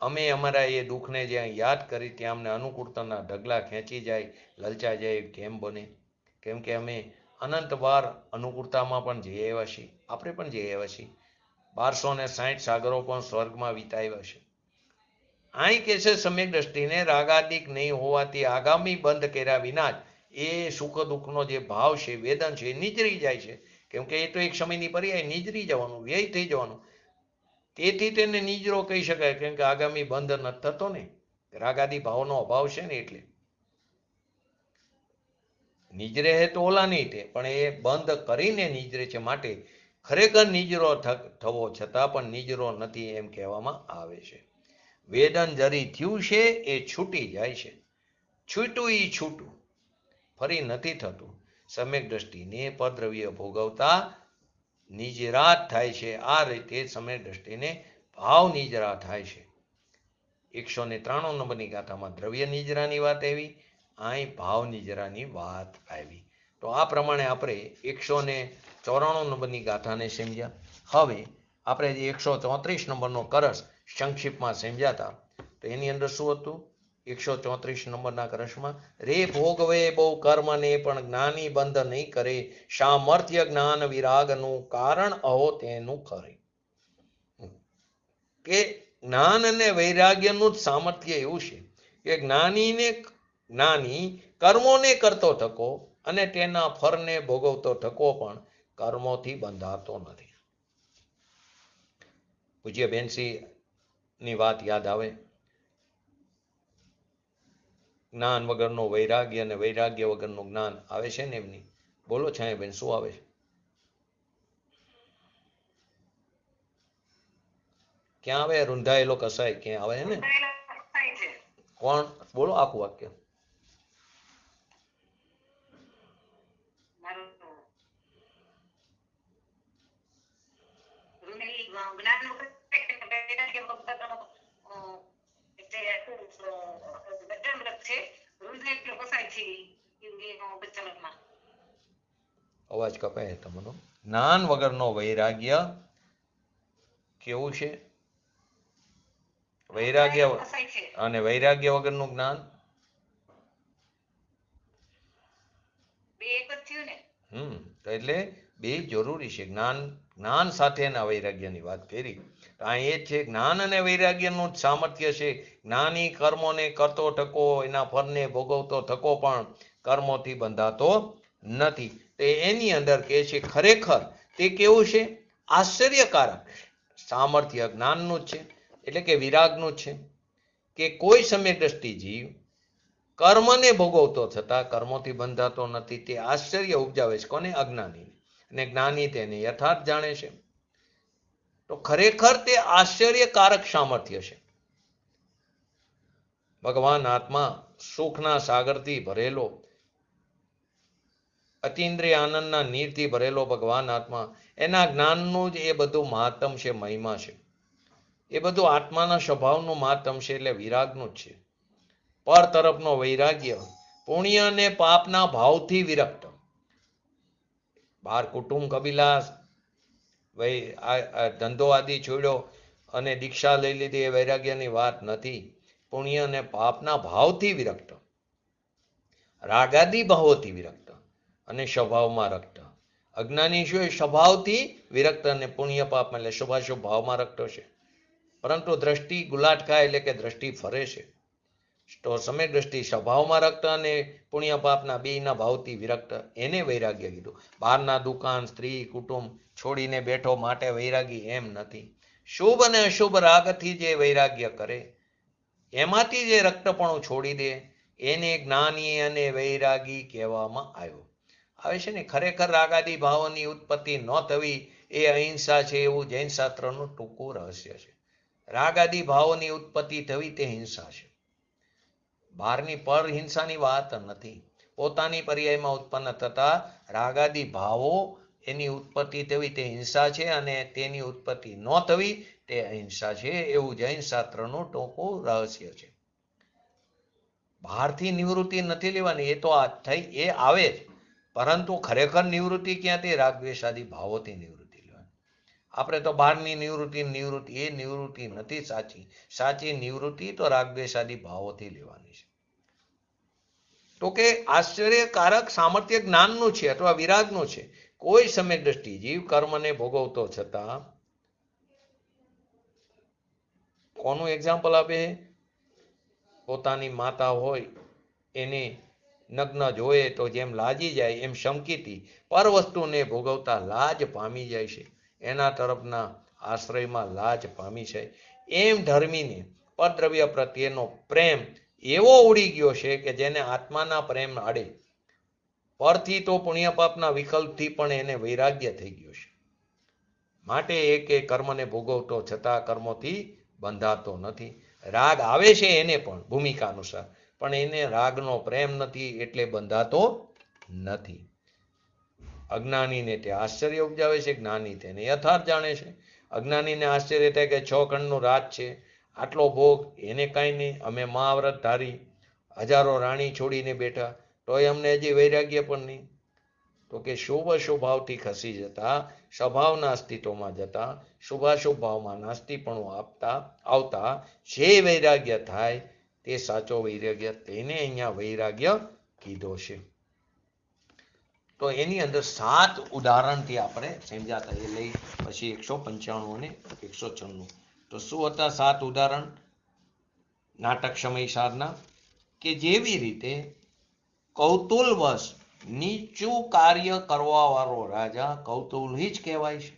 અમે અમારા એ દુઃખને જ્યાં યાદ કરી ત્યાં અમને અનુકૂળતાના ઢગલા ખેંચી જાય, લલચાઈ જાય. કેમ બને? કેમ કે અમે અનંતવાર અનુકૂળતામાં પણ જઈ આવ્યા છીએ. આપણે પણ જઈ આવ્યા છીએ. 1260 સાગરો પણ સ્વર્ગમાં વિતાવ્યા છે. અહીં કે છે સમ્યક દ્રષ્ટિને રાગાદિક નહીં હોવાથી આગામી બંધ કર્યા વિના જ એ સુખ દુઃખનો જે ભાવ છે, વેદન છે, એ નીચરી જાય છે. કેમ કે એ તો એક સમયની પર્યાય નીજરી જવાનું, વ્યય થઈ જવાનું. તેથી તેને નીજરો કહી શકાય, કેમ કે આગામી બંધ નથી થતો ને, રાગાદી ભાવનો અભાવ છે ને, એટલે નીજરે હે તો ઓલા નહીં તે, પણ એ બંધ કરીને નીજરે છે. માટે ખરેખર નીજરો થવો છતાં પણ નીજરો નથી એમ કહેવામાં આવે છે. વેદન જરી થયું છે એ છૂટી જાય છે. છૂટું ઈ છૂટું ફરી નથી થતું. સમ્યક દ્રષ્ટિને પદ્રવ્ય ભોગવતા નિજરાત થાય છે. આ રીતે સમ્યક દ્રષ્ટિને ભાવ નિજરા થાય છે. 193 નંબરની ગાથામાં દ્રવ્ય નિજરાની વાત આવી, અહીં ભાવ નિજરાની વાત આવી. તો આ પ્રમાણે આપણે 194 નંબરની ગાથાને સમજ્યા. હવે આપણે જે 134 નંબરનો કરસ સંક્ષિપ્તમાં સમજ્યા હતા, તો એની અંદર શું હતું? 134 નંબરના કરસમાં રે ભોગવે બહુ કર્મને પણ જ્ઞાની બંધ નહીં કરે, સામર્થ્ય જ્ઞાન વિરાગનું કારણ અહો તેનું ખરે. કે જ્ઞાન અને વૈરાગ્યનું જ સામર્થ્ય એવું છે કે જ્ઞાની કર્મોને કરતો થકો અને તેના ફળને ભોગવતો થકો પણ કર્મોથી બંધાતો નથી. પૂજ્ય બેનસી ની વાત યાદ આવે. જ્ઞાન વગરનું વૈરાગ્ય અને વૈરાગ્ય વગરનું જ્ઞાન આવે છે ને એમની. બોલો છાયાબેન, શું આવે છે? ક્યાં આવે? રૂંધાયેલો કસાય ક્યાં આવે છે ને? કોણ? બોલો આખું વાક્ય. અવાજ કપાય તમારો. જ્ઞાન વગરનો વૈરાગ્ય કેવું છે? વૈરાગ્ય અને વૈરાગ્ય વગરનું જ્ઞાન તો એટલે બે જરૂરી છે. જ્ઞાન સાથેના વૈરાગ્યની વાત કરી. આ એ છે જ્ઞાન અને વૈરાગ્યનું જ સામર્થ્ય છે. જ્ઞાની કર્મોને કરતો થકો, એના ફળને ભોગવતો થકો પણ કર્મોથી બંધાતો નથી. તે એની અંદર કે છે ખરેખર તે કેવું છે? આશ્ચર્યકારક સામર્થ્ય જ્ઞાનનું જ છે, એટલે કે વિરાગનું જ છે કે કોઈ સમય દ્રષ્ટિ જીવ કર્મને ભોગવતો છતાં કર્મોથી બંધાતો નથી. તે આશ્ચર્ય ઉપજાવે છે. કોને? અજ્ઞાની. અને જ્ઞાની તેને યથાર્થ જાણે છે. તો ખરેખર તે આશ્ચર્યકારક સામર્થ્ય છે. ભગવાન આત્મા સુખના સાગરથી ભરેલો, અતિન્દ્રિય આનંદના નીરથી ભરેલો ભગવાન આત્મા, એના જ્ઞાનનું જ એ બધું મહાત્મ છે, મહિમા છે. એ બધું આત્માના સ્વભાવનું મહાત્મ છે, એટલે વિરાગનું જ છે. પર તરફનો વૈરાગ્ય પુણ્ય અને પાપના ભાવથી વિરક્ત. બાર કુટુંબ કબીલા ધંધો આદિ છોડ્યો અને દીક્ષા લઈ લીધી, એ વૈરાગ્યની વાત નથી. પુણ્ય અને પાપના ભાવથી વિરક્ત, રાગાદી ભાવોથી વિરક્ત અને સ્વભાવમાં રક્ત. અજ્ઞાની શું? સ્વભાવથી વિરક્ત અને પુણ્ય પાપ એટલે શુભાશુભ ભાવમાં રક્ત છે. પરંતુ દ્રષ્ટિ ગુલાટકા એટલે કે દ્રષ્ટિ ફરે છે. તો સમય દ્રષ્ટિ સ્વભાવમાં રક્ત અને પુણ્ય પાપના બેયના ભાવથી વિરક્ત, એને વૈરાગ્ય કીધું. બહારના દુકાન, સ્ત્રી, કુટુંબ છોડીને બેઠો માટે વૈરાગી એમ નથી. શુભ અને અશુભ રાગથી જે વૈરાગ્ય કરે, એમાંથી જે રક્તપણું છોડી દે, એને જ્ઞાની અને વૈરાગી કહેવામાં આવે છે ને. ખરેખર રાગાદી ભાવોની ઉત્પત્તિ ન થવી એ અહિંસા છે, એવું જૈન શાસ્ત્રનું ટૂંકું રહસ્ય છે. રાગાદી ભાવોની ઉત્પત્તિ થવી તે હિંસા છે. બહારની પર હિંસાની વાત નથી. પોતાની પર્યાયમાં ઉત્પન્ન થતા રાગાદી ભાવો એની ઉત્પત્તિ થવી તે હિંસા છે, અને તેની ઉત્પત્તિ ન થવી તે અહિંસા છે, એવું જૈન શાસ્ત્રનું ટૂંકું રહસ્ય છે. બહારથી નિવૃત્તિ નથી લેવાની, એ તો થઈ એ આવે જ, પરંતુ ખરેખર નિવૃત્તિ ક્યાંથી? રાગદ્વેષાદી ભાવોથી નિવૃત્તિ લેવાની. આપણે તો બહારની નિવૃત્તિ એ નિવૃત્તિ નથી સાચી. સાચી નિવૃત્તિ તો રાગદ્વેષાદી ભાવોથી લેવાની છે. તો કે આશ્ચર્યકારક સામર્થ્ય જ્ઞાનનું છે અથવા વિરાગનું છે. કોઈ સમય દ્રષ્ટિ જીવ કર્મને ભોગવતો છતાં, કોનું એક્ઝામ્પલ આપે? પોતાની માતા હોય એને નગ્ન જોયે તો જેમ લાજી જાય, એમ શંકિતી પર વસ્તુને ભોગવતા લાજ પામી જાય છે. એના તરફના આશ્રયમાં લાજ પામી છે. એમ ધર્મીને પરદ્રવ્ય પ્રત્યેનો પ્રેમ એવો ઉડી ગયો છે કે જેને આત્માના પ્રેમ આડે, પરથી તો પુણ્ય પાપના વિકલ્પથી પણ એને વૈરાગ્ય થઈ ગયો છે. માટે એ કર્મને ભોગવતો છતાં કર્મોથી બંધાતો નથી. રાગ આવે છે એને પણ ભૂમિકા અનુસાર, પણ એને રાગનો પ્રેમ નથી એટલે બંધાતો નથી. અજ્ઞાનીને તે આશ્ચર્ય ઉપજાવે છે, જ્ઞાની તેને યથાર્થ જાણે છે. અજ્ઞાનીને આશ્ચર્ય થાય કે 6 ખંડનું રાજ છે, આટલો ભોગ, એને કાંઈ નહીં, અમે મહાવ્રત ધારી, હજારો રાણી છોડીને બેઠા, તોય અમને હજી વૈરાગ્ય પણ નહીં. તો કે શુભ અશુભ ભાવથી ખસી જતા, સ્વભાવના અસ્તિત્વમાં જતા, શુભાશુભ ભાવમાં નાસ્તિપણું આવતા જે વૈરાગ્ય થાય તે સાચો વૈરાગ્ય, તેને અહીંયા વૈરાગ્ય કીધો છે. તો એની અંદર 7 ઉદાહરણથી આપણે સમજાતા એ લઈ પછી 195 અને 196. તો તો શું હતા 7 ઉદાહરણ નાટક સમયસારના? કે જેવી રીતે કૌતુલવશ નીચું કાર્ય કરવા વાળો રાજા કૌતુલહી જ કહેવાય છે.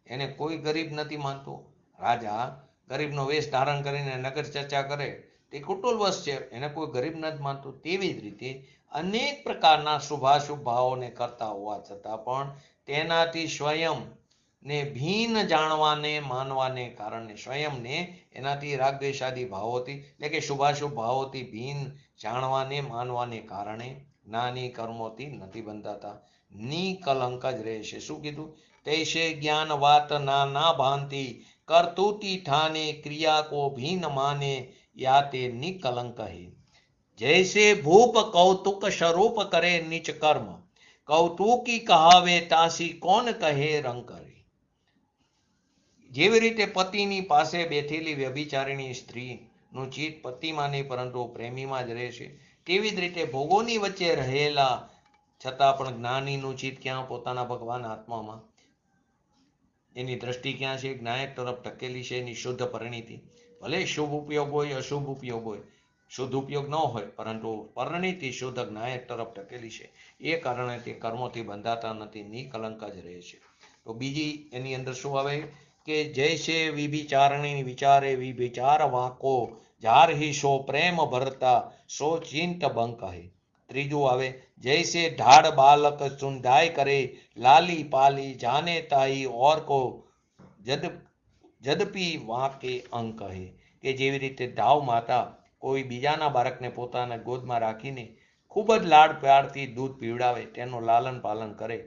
એને કોઈ ગરીબ નથી માનતો. રાજા ગરીબનો વેશ ધારણ કરીને નગર ચર્ચા કરે તે કુટુંબવશ છે, એને કોઈ ગરીબ નથી માનતો. તેવી જ રીતે અનેક પ્રકારના શુભાશુભ ભાવોને કરતા હોવા છતાં પણ તેનાથી સ્વયંને ભિન્ન જાણવાને માનવાને કારણે, સ્વયંને એનાથી રાગદ્વેષાદી ભાવોથી એટલે કે શુભાશુભ ભાવોથી ભિન્ન જાણવાને માનવાને કારણે જ્ઞાની કર્મોથી નથી બંધાતા, નિકલંક જ રહેશે. શું કીધું? તૈસે જ્ઞાન વાત ના ભાંતિ કરતુતી ઠાને ક્રિયા કો ભિન્ન માને યાતે નિકલંક હે. જૈસે ભૂપ કૌતુક સ્વરૂપ કરે નીચ કર્મ કૌતુકી કહાવે તાસી કોણ કહે રંગ કરે. જેવી રીતે પતિની પાસે બેઠેલી વ્યભિચારિણી સ્ત્રીનું ચિત્ત પતિમાં નહીં પરંતુ પ્રેમીમાં જ રહેશે, તેવી જ રીતે ભોગોની વચ્ચે રહેલા છતાં પણ જ્ઞાનીનું ચિત્ત ક્યાં? પોતાના ભગવાન આત્મામાં. એની દ્રષ્ટિ ક્યાં છે? જ્ઞાયક તરફ ટકેલી છે. એની શુદ્ધ પરિણીતિ, ભલે શુભ ઉપયોગ હોય, અશુભ ઉપયોગ હોય, શુદ્ધ ઉપયોગ ન હોય, પરંતુ પરિણીતિ શુદ્ધ જ્ઞાયક તરફ ટકેલી છે. એ કારણે તે કર્મોથી બંધાતા નથી, નિકલંક જ રહે છે. તો બીજી એની અંદર શું આવે? કે જૈસે વિભિચારણી વિચારે વિભિચાર વાંકો જારહી સો પ્રેમ ભરતા સો ચિંત બંક હે. ત્રીજું આવે જૈસે ઢાળ બાલક સુંધાય કરે લાલી પાલી જાને તાઈ ઓર કો જદપી વાંકે અંક હે. કે જેવી રીતે ઢાવ માતા કોઈ બીજાના બાળકને પોતાના ગોદમાં રાખીને ખૂબ જ લાડ પ્યારથી દૂધ પીવડાવે, તેનું લાલન પાલન કરે,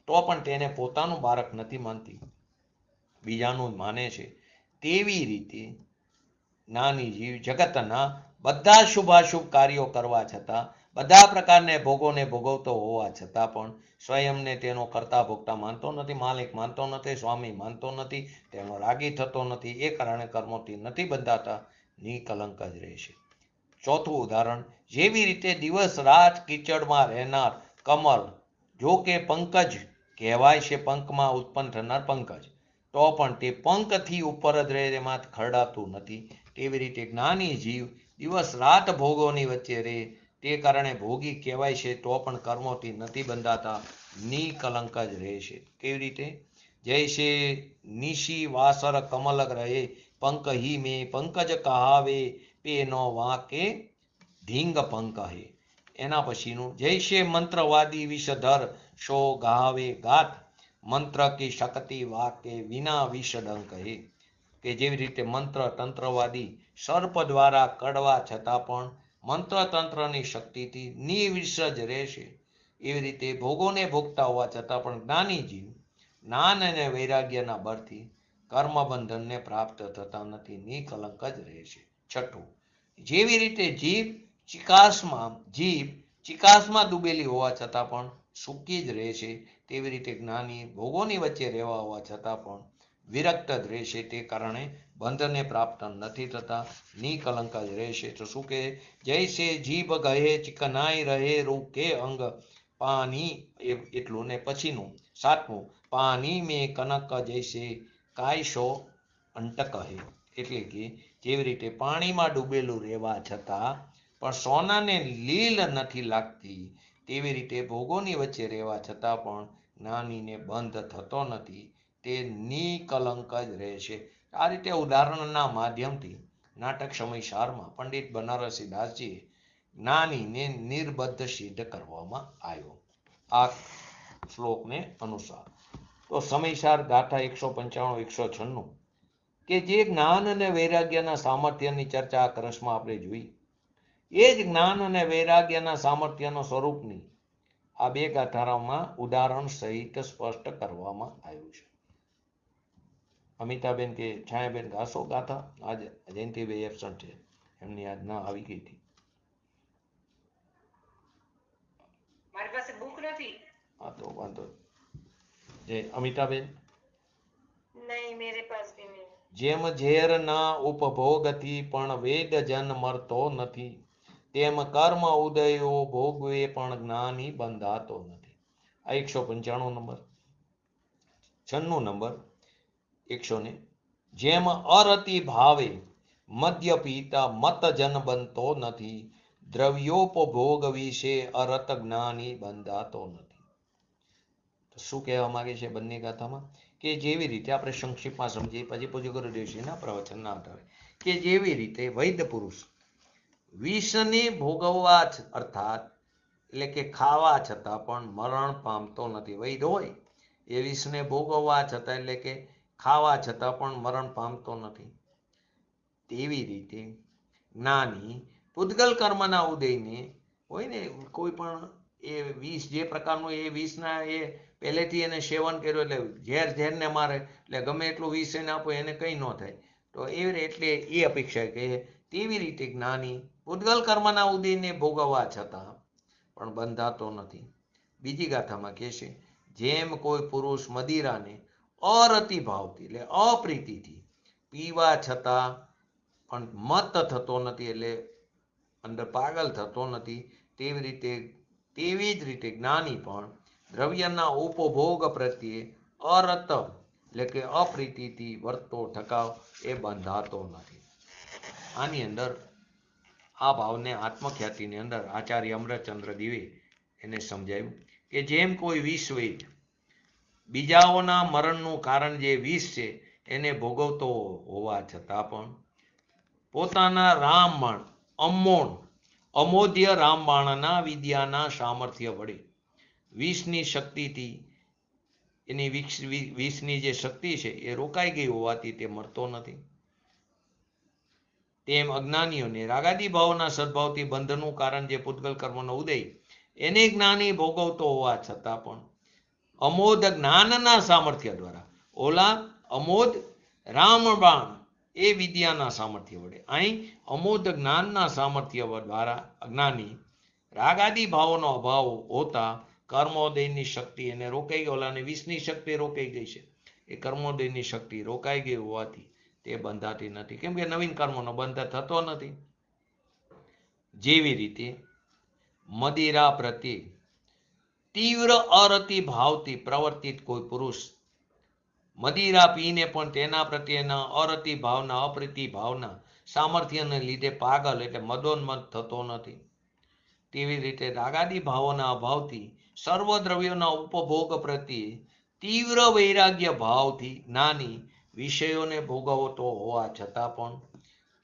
તો પણ તેને પોતાનું બાળક નથી માનતી, બીજાનું માને છે. તેવી રીતે જ્ઞાની જીવ જગતના બધા શુભાશુભ કાર્યો કરવા છતાં, બધા પ્રકારને ભોગોને ભોગવતો હોવા છતાં પણ સ્વયંને તેનો કરતા ભોગતા માનતો નથી, માલિક માનતો નથી, સ્વામી માનતો નથી, તેનો રાગી થતો નથી. એ કારણે કર્મોથી નથી બંધાતા, નિકલંક જ રહેશે. ચોથું ઉદાહરણ, જેવી રીતે દિવસ રાત કીચડમાં રહેનાર કમળ જો કે પંકજ કહેવાય છે, પંખમાં ઉત્પન્ન થનાર પંકજ, તો પણ તે પંખથી ઉપર જ રહે, એમાં ખરડાતું નથી. તેવી રીતે જ્ઞાની જીવ દિવસ રાત ભોગોની વચ્ચે રહે, તે કારણે ભોગી કહેવાય છે, તો પણ કર્મોથી નથી બંધાતા, નિકલંક જ રહેશે. કેવી રીતે? જૈસે નિશી વાસર કમલ રહે પંક હી મેં પંકજ કહાવે પે નો વાંકે ધીંગ પંક હે. એના પછીનું જૈસે મંત્રવાદી વિષધર શો ગાવે ગાત મંત્ર કી શક્તિ વાકે વિના વિષડંક હે. કે જેવી રીતે મંત્ર તંત્રવાદી સર્પ દ્વારા કડવા છતાં પણ મંત્ર તંત્રની શક્તિથી નિવિષ જ રહેશે. એવી રીતે ભોગોને ભોગતા હોવા છતાં પણ જ્ઞાની જીવ જ્ઞાન અને વૈરાગ્યના બળથી કર્મબંધનને પ્રાપ્ત થતા નથી, નિકલંક જ રહેશે. છઠ્ઠું, જેવી રીતે જીભ ચિકાસમાં ડૂબેલી હોવા છતાં પણ સૂકી જ રહેશે, તેવી રીતે જ્ઞાની ભોગોની વચ્ચે રહેવા હોવા છતાં પણ વિરક્ત જ રહેશે, તે કારણે બંધને પ્રાપ્ત નથી થતા, નિકલંક જ રહેશે. તો શું કહે? જૈસે જીભ ગહે ચિકનાઈ રહે રૂકે અંગ પાણી, એટલું ને પછીનું સાતમું, પાણી મેં કનક જૈસે કાયશો અંટક હે. એટલે કે જેવી રીતે પાણીમાં ડૂબેલું રહેવા છતાં પણ સોનાને લીલ નથી લાગતી, તેવી રીતે ભોગોની વચ્ચે રહેવા છતાં પણ જ્ઞાનીને બંધ થતો નથી, તે નિકલંક જ રહેશે. આ રીતે ઉદાહરણના માધ્યમથી નાટક સમયસારમાં પંડિત બનારસી દાસજીએ જ્ઞાનીને નિર્બદ્ધ સિદ્ધ કરવામાં આવ્યો આ શ્લોકને અનુસાર. તો સમયસાર ગાથા 195 196 કે જે જ્ઞાન અને વૈરાગ્યના સામર્થ્યની ચર્ચા આ કૃષ્ણમાં આપણે જોઈ, એ જ જ્ઞાન અને વૈરાગ્યના સામર્થ્યનો સ્વરૂપની આ બે ગાથાઓમાં ઉદાહરણ સહિત સ્પષ્ટ કરવામાં આવ્યું છે. અમિતાબેન કે છાયાબેન ગાશો ગાથા? આજે જયંતિભાઈ એબસન્ટ છે, એમની આજ ના આવી ગઈ હતી. મારી પાસે બુક નથી. હા તો વાંધો. જે અમિતાબેન, નહીં મેરે પાસ ભી નહીં. જેમ ઝેર ના ઉપભોગથી પણ વેદ જન મરતો નથી, તેમ કર્મ ઉદયો ભોગવે પણ જ્ઞાની બંધાતો નથી. આ 195 નંબર. 96 નંબર 100 ને જેમ અરતિ ભાવે મદ્ય પીતા મત જન બનતો નથી, દ્રવ્યોપભોગ વિશે અરત જ્ઞાની બંધાતો નથી. તો શું કહેવા માંગે છે બંને ગાથામાં? કે જેવી રીતે આપણે સંક્ષિપ્તમાં સમજીએ પછી પૂજ્ય ગુરુદેવશ્રીના પ્રવચનના આધારે, કે જેવી રીતે વૈદ પુરુષ વિષને ભોગવવા અર્થાત એટલે કે ખાવા છતાં પણ મરણ પામતો નથી. વૈદ હોય એ વિષને ભોગવવા છતાં એટલે કે ખાવા છતાં પણ મરણ પામતો નથી. તેવી રીતે જ્ઞાની પૂતગલ કર્મના ઉદયને હોય ને, કોઈ પણ એ વિષ જે પ્રકારનું એ વિષના એ પહેલેથી એને સેવન કર્યું એટલે ઝેરને મારે એટલે ગમે એટલું વિષ એને આપો એને કંઈ ન થાય. તો એટલે એ અપેક્ષા કે તેવી રીતે જ્ઞાની પૂતગલ કર્મના ઉદયને ભોગવવા છતાં પણ બંધાતો નથી. બીજી ગાથામાં કહે છે, જેમ કોઈ પુરુષ મદિરાને અરતિ ભાવથી એટલે અપ્રીતિથી પીવા છતાં પણ મત થતો નથી, એટલે અંદર પાગલ થતો નથી, તેવી જ રીતે જ્ઞાની પણ દ્રવ્યના ઉપભોગ પ્રત્યે અરત એટલે કે અપ્રીતિથી વર્તો ઠકાવ એ બંધાતો નથી. આની અંદર આ ભાવને આત્મખ્યાતિની અંદર આચાર્ય અમૃતચંદ્ર દિવે એને સમજાવ્યું કે જેમ કોઈ વિષ વૈદ બીજાઓના મરણનું કારણ જે વિષ છે એને ભોગવતો હોવા છતાં પણ પોતાના રામબાણ અમોધ્ય રામબાણના વિદ્યાના સામર્થ્ય વડે વિષની શક્તિથી એની વિષની જે શક્તિ છે એ રોકાઈ ગઈ હોવાથી તે મરતો નથી. તેમ અજ્ઞાનીઓને રાગાદી ભાવના સદભાવથી બંધનું કારણ જે પૂતગલ કર્મનો ઉદય એને જ્ઞાની ભોગવતો હોવા છતાં પણ અમોધ જ્ઞાનના સામર્થ્ય દ્વારા ઓલા અમોધ રામબાણ એ વિદ્યાના સામર્થ્ય વડે અહીં અમોધ જ્ઞાનના સામર્થ્ય દ્વારા અજ્ઞાની રાગાદી ભાવોનો અભાવ હોતા કર્મોદયની શક્તિ એને રોકાઈ ગઈ, ઓલાને વિષની શક્તિ રોકાઈ ગઈ છે, એ કર્મોદયની શક્તિ રોકાઈ ગઈ હોવાથી તે બંધાતી નથી, કેમ કે નવીન કર્મોનો બંધ થતો નથી. જેવી રીતે મદિરા પ્રત્યે તીવ્ર અરતિ ભાવથી પ્રવર્તિત કોઈ પુરુષ મદિરા પીને પણ તેના પ્રત્યેના અરતિ ભાવના અપ્રીતિ ભાવના સામર્થ્યને લીધે પાગલ એટલે મદોન્મદ થતો નથી. તેવી રીતે રાગાદી ભાવોના અભાવથી સર્વ દ્રવ્યોના ઉપભોગ પ્રત્યે તીવ્ર વૈરાગ્ય ભાવથી જ્ઞાની વિષયોને ભોગવતો હોવા છતાં પણ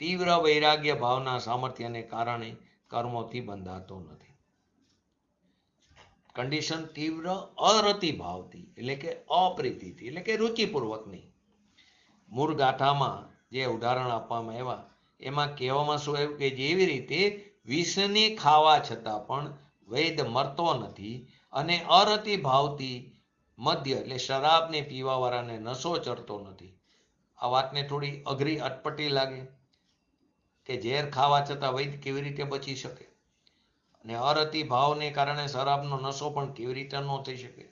તીવ્ર વૈરાગ્ય ભાવના સામર્થ્યને કારણે કર્મોથી બંધાતો નથી. કન્ડિશન તીવ્ર અરતિ ભાવથી એટલે કે અપ્રીતિથી એટલે કે રુચિપૂર્વકની. મૂળ ગાથામાં જે ઉદાહરણ આપવામાં આવ્યા એમાં કહેવામાં શું આવ્યું કે જેવી રીતે વિષને ખાવા છતાં પણ વૈદ મરતો નથી અને અરતિ ભાવથી મદ્ય એટલે શરાબને પીવાવાળાને નશો ચડતો નથી. આ વાતને થોડી અઘરી અટપટી લાગે કે ઝેર ખાવા છતાં વૈદ કેવી રીતે બચી શકે, અને અરતિ ભાવને કારણે શરાબનો નશો પણ કેવી રીતે ન થઈ શકે?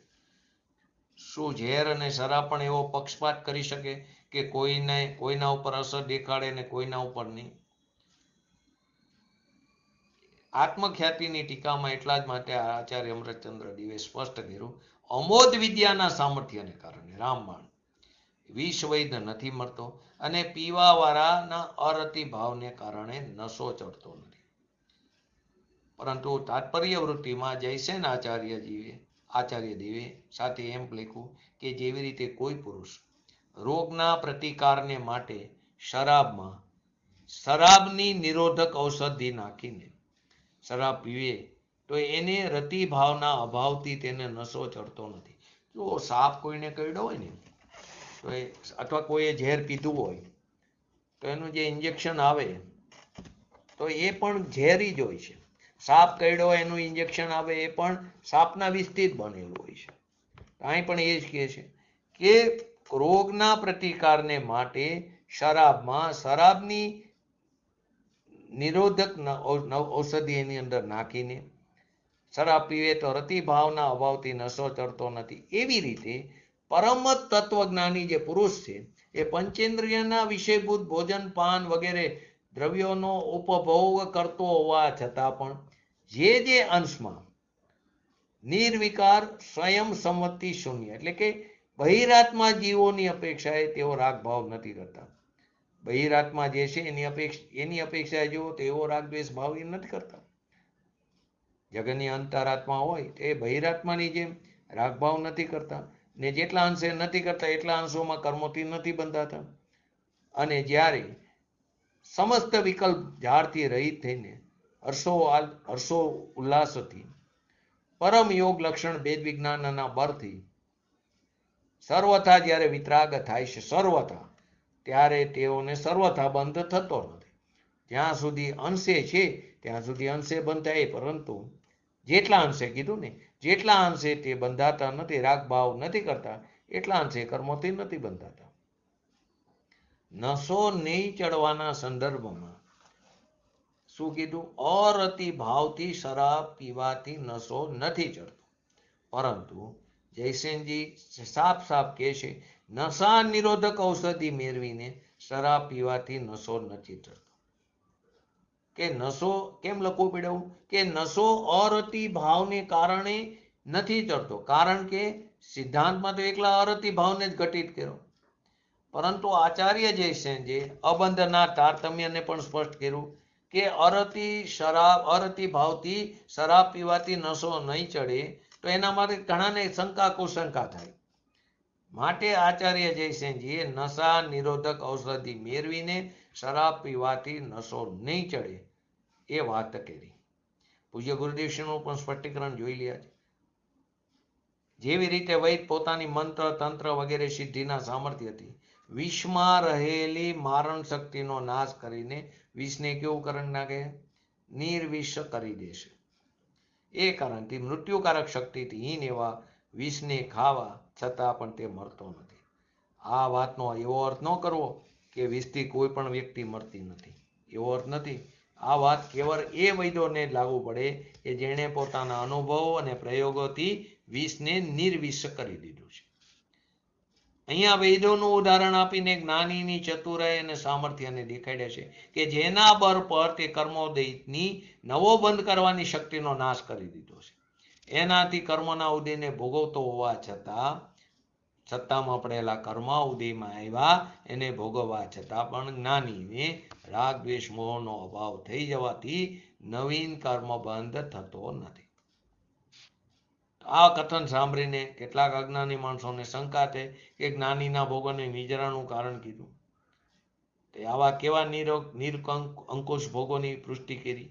શું ઝેર અને શરાબ પણ એવો પક્ષપાત કરી શકે કે કોઈના ઉપર અસર દેખાડે ને કોઈના ઉપર નહીં? આત્મખ્યાતિની ટીકામાં એટલા જ માટે આચાર્ય અમૃતચંદ્ર દિવે સ્પષ્ટ કર્યું, અમોધ વિદ્યાના સામર્થ્યને કારણે રામબાણ વિષ વૈદ નથી મરતો અને પીવાવાળાના અરતિ ભાવને કારણે નશો ચડતો નથી. પરંતુ તાત્પર્ય વૃત્તિમાં જયસેન આચાર્ય દેવે સાથે એમ લખ્યું કે જેવી રીતે કોઈ પુરુષ રોગના પ્રતિકારને માટે શરાબની નિરોધક ઔષધિ નાખીને શરાબ પીવે તો એને રતિ ભાવના અભાવથી તેને નશો ચડતો નથી. જો સાપ કોઈને કરડ્યો હોય ને તો અથવા કોઈએ ઝેર પીધું હોય તો એનું જે ઇન્જેક્શન આવે તો એ પણ ઝેરી જ હોય છે. સાપ કરડ્યો હોય એનું ઇન્જેક્શન આવે એ પણ સાપના વિષથી જ બનેલું હોય છે. અહીં પણ એ જ કહે છે કે રોગના પ્રતિકારને માટે શરાબની નિરોધક ઔષધિ એની અંદર નાખીને શરાબ પીવે તો રતિભાવના અભાવથી નશો ચડતો નથી. એવી રીતે પરમ તત્વજ્ઞાની જે પુરુષ છે એ પંચેન્દ્રિયના વિષયભૂત ભોજન પાન વગેરે દ્રવ્યોનો ઉપભોગ કરતો હોવા છતાં પણ જે અંશમાં નિર્વિકાર સ્વયં સંમતિ શૂન્ય એટલે કે બહિરાત્મા જીવોની અપેક્ષાએ તેઓ રાગ ભાવ નથી કરતા. બહિરાત્મા જે છે એની અપેક્ષાએ જુઓ તો એવો રાગ દ્વેષ ભાવ એ નથી કરતા. જગનની અંતરાત્મા હોય તે બહિરાત્માની જેમ રાગભાવ નથી કરતા, ને જેટલા અંશે નથી કરતા એટલા અંશોમાં કર્મોથી નથી બંધાતા. અને જ્યારે સમસ્ત વિકલ્પ ઝાડથી રહિત થઈને હર્ષો ઉલ્લાસથી પરમ યોગ લક્ષણ ભેદ વિજ્ઞાનના બળથી સર્વથા જ્યારે વિતરાગ થાય છે સર્વથા, ત્યારે તેઓને સર્વથા બંધ થતો નથી. જ્યાં સુધી અંશે છે ત્યાં સુધી અંશે બંધ થાય, પરંતુ જેટલા અંશે કીધું ને, જેટલા અંશે તે બંધાતા નથી, રાગ ભાવ નથી કરતા, એટલા અંશે કર્મોથી નથી બંધાતા. નશો નહીં ચડવાના સંદર્ભમાં શું કીધું? અરતિ ભાવથી શરાબ પીવાથી નશો નથી ચડતો. પરંતુ જયસેનજી સાફ કહે છે, નશા નિરોધક ઔષધિ મેળવીને શરાબ પીવાથી નશો નથી ચડતો. કે નશો કેમ લખવું પડ્યું? કે નશો અરતિ ભાવને કારણે નથી ચડતો, કારણ કે સિદ્ધાંતમાં તો એકલા અરતિ ભાવને જ ઘટિત કર્યો, પરંતુ આચાર્ય જયસેનજી અબંધના તારતમ્યને પણ સ્પષ્ટ કર્યું કે અરતિ ભાવથી શરાબ પીવાથી નશો નહીં ચડે તો એના માટે ઘણાને શંકા કુશંકા થાય. માટે આચાર્ય જયસેનજીએ નશા નિરોધક ઔષધિ મેળવીને શરાબ પીવાથી નશો નહીં ચડે એ વાત કરી. પૂજ્ય ગુરુદેવશ્રીનું પણ સ્પષ્ટીકરણ જોઈ લ્યા છે. જેવી રીતે વૈદ પોતાની મંત્ર તંત્ર વગેરે સિદ્ધિના સામર્થ્યથી વિષમાં રહેલી મારણ શક્તિનો નાશ કરીને વિષને કેવું કરી નાખે? નિર્વિષ કરી દેશે. એ કારણથી મૃત્યુકારક શક્તિથી હીન એવા વિષને ખાવા છતાં પણ તે મરતો નથી. આ વાતનો એવો અર્થ ન કરવો કે વિષથી કોઈ પણ વ્યક્તિ મરતી નથી, એવો અર્થ નથી. આ વાત કેવળ એ વૈદોને લાગુ પડે કે જેણે પોતાના અનુભવો અને પ્રયોગોથી વિષને નિર્વિષ કરી દીધું છે. અહીંયા વૈદોનું ઉદાહરણ આપીને જ્ઞાનીની ચતુરાઈ અને સામર્થ્યને દેખાડે છે કે જેના બળ પર તે કર્મોદયની નવો બંધ કરવાની શક્તિનો નાશ કરી દીધો છે. એનાથી કર્મના ઉદયને ભોગવતો હોવા છતાંમાં પડેલા કર્મ ઉદયમાં આવ્યા એને ભોગવવા છતાં પણ જ્ઞાનીને રાગ દ્વેષ મોહનો અભાવ થઈ જવાથી નવીન કર્મ બંધ થતો નથી. આ કથન સાંભળીને કેટલાક અજ્ઞાની માણસોને શંકા થઈ કે જ્ઞાનીના ભોગોને નિજરાનું કારણ કીધું, તે આવા કેવા અંકુશ ભોગોની પુષ્ટિ કરી,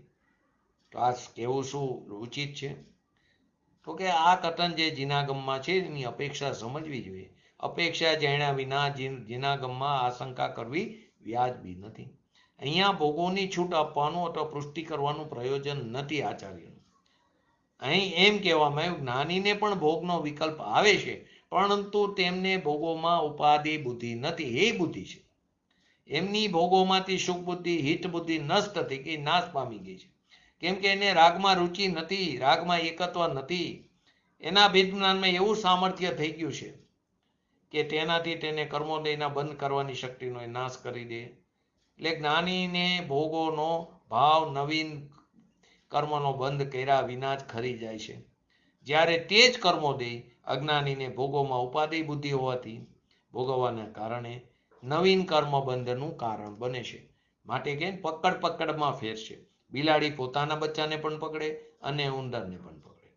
તો આ કેવું શું ઉચિત છે? તો કે આ કથન જે જીનાગમમાં છે એની અપેક્ષા સમજવી જોઈએ. અપેક્ષા જાણ્યા વિના જીનાગમમાં આશંકા કરવી વ્યાજબી નથી. અહીંયા ભોગોની છૂટ આપવાનું અથવા પુષ્ટિ કરવાનું પ્રયોજન નથી આચાર્યનું. અહીં એમ કહેવામાં આવ્યું જ્ઞાનીને પણ ભોગનો વિકલ્પ આવે છે, પરંતુ તેમને ભોગોમાં ઉપાધિ બુદ્ધિ નથી, એ બુદ્ધિ છે. એમની ભોગોમાંથી સુખ બુદ્ધિ હિત બુદ્ધિ નષ્ટ થઈ ગઈ, નાશ પામી ગઈ છે. કેમ કે એને રાગમાં રુચિ નથી, રાગમાં એકત્વ નથી. એના વિજ્ઞાનમાં એવું સામર્થ્ય થઈ ગયું છે કે તેનાથી તેને કર્મોદયના બંધ કરવાની શક્તિનો એ નાશ કરી દે. એટલે જ્ઞાનીને ભોગોનો ભાવ નવીન કર્મનો બંધ કર્યા વિના જ ખરી જાય છે. જ્યારે તે જ કર્મોદય અજ્ઞાનીને ભોગોમાં ઉપાધિ બુદ્ધિ હોવાથી ભોગવવાના કારણે નવીન કર્મ બંધનું કારણ બને છે. માટે કે પકડમાં ફેર છે. બિલાડી પોતાના બચ્ચાને પણ પકડે અને ઉંદરને પણ પકડે,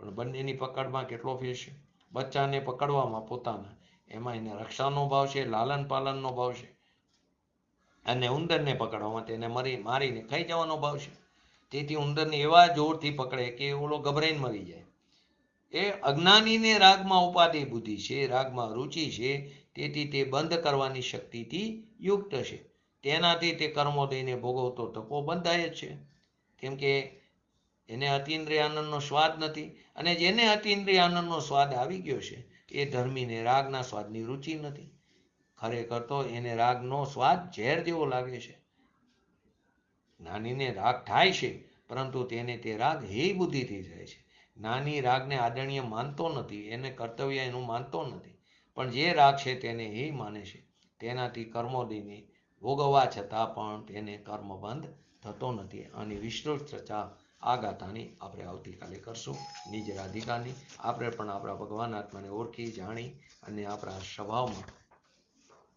પણ બંનેની પકડમાં કેટલો ફેર છે? બચ્ચાને પકડવામાં પોતાના, એમાં એને રક્ષાનો ભાવ છે, લાલન પાલનનો ભાવ છે, અને ઉંદરને પકડવામાં તેને મારીને ખાઈ જવાનો ભાવ છે. તેથી ઉંદરને એવા જોરથી પકડે કે ઓલો ગભરાઈને મરી જાય. એ અજ્ઞાનીને રાગમાં ઉપાધિ બુદ્ધિ છે, રાગમાં રુચિ છે, તેથી તે બંધ કરવાની શક્તિથી યુક્ત છે. તેનાથી તે કર્મોદયને ભોગવતો તકો બંધાય જ છે. કેમ કે એને અતિન્દ્રિય આનંદનો સ્વાદ નથી, અને જેને અતિન્દ્રિય આનંદનો સ્વાદ આવી ગયો છે એ ધર્મીને રાગના સ્વાદની રુચિ નથી. ખરેખર તો એને રાગનો સ્વાદ ઝેર જેવો લાગે છે. જ્ઞાનીને રાગ થાય છે, પરંતુ તેને તે રાગ હે બુદ્ધિથી થાય છે. જ્ઞાની રાગને આદરણીય માનતો નથી, એને કર્તવ્ય એનું માનતો નથી, પણ જે રાગ છે તેને હે માને છે. તેનાથી કર્મોદયને ભોગવવા છતાં પણ તેને કર્મબંધ થતો નથી. આની વિસ્તૃત ચર્ચા આ ગાથાની આપણે આવતીકાલે કરશું નિજ રાધિકાની. આપણે પણ આપણા ભગવાન આત્માને ઓળખી જાણી અને આપણા સ્વભાવમાં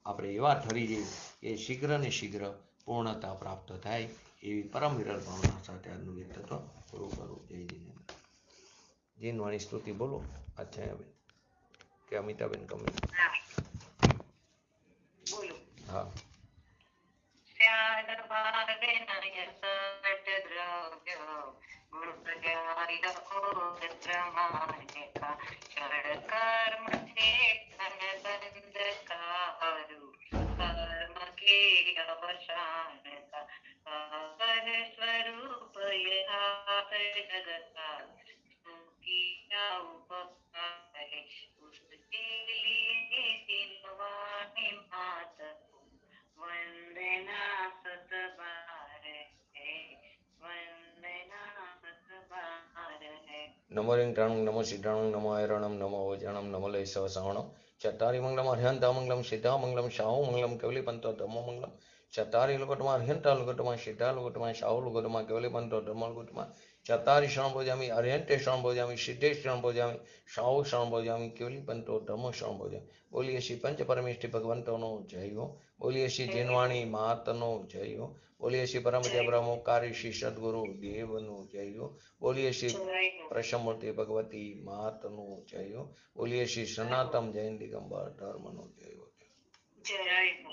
આપણે એવા ઠરી જઈએ કે શીઘ્ર ને શીઘ્ર પૂર્ણતા પ્રાપ્ત થાય એવી પરમ વિરલ ભાવના સાથે આજનું વ્યક્તિત્વ પૂરું કરું. જય જીનેન્દ્ર. જીનવાણી સ્તુતિ બોલો આચાર્યબેન કે અમિતાબેન ગમે. હા બોલો. હા. નમો રિંગણાણું નમો સિદ્ધાણું નમો હૈરણમ નમો ઓજાણમ નમો લય સવસાવણમ ચતારી મંગલમ અર્હંતા મંગલમ સિદ્ધા મંગલમ શાહુ મંગલમ કેવલી પંતો ધર્મો મંગલમ ચતારી લુગટમાં અર્હંતા લુગટમાં સિદ્ધા લુગટમાં શાહુ લુગટમાં કેવલી પંતો ધર્મો લુગટમાં ચતારી શરણ ભોજામી અર્હંતે શરણ ભોજામી સિદ્ધે શરણ ભોજામી શાહુ શરણ ભોજામી કેવલી પંતો ધર્મો શરણ ભોજામી. બોલીએ શ્રી પંચ પરમેષ્ઠી ભગવંતોનો જય હો. બોલીએ શ્રી જીનવાણી માતનો જય હો. બોલીએ શ્રી પરમજય બ્રહ્મોકારી શ્રી સદગુરુ દેવનો જય હો. બોલીએ શ્રી પ્રસમૂર્તિ ભગવતી માતનો જય હો. બોલીએ શ્રી સનાતન જૈન દિગંબર ધર્મનો જય હો. જય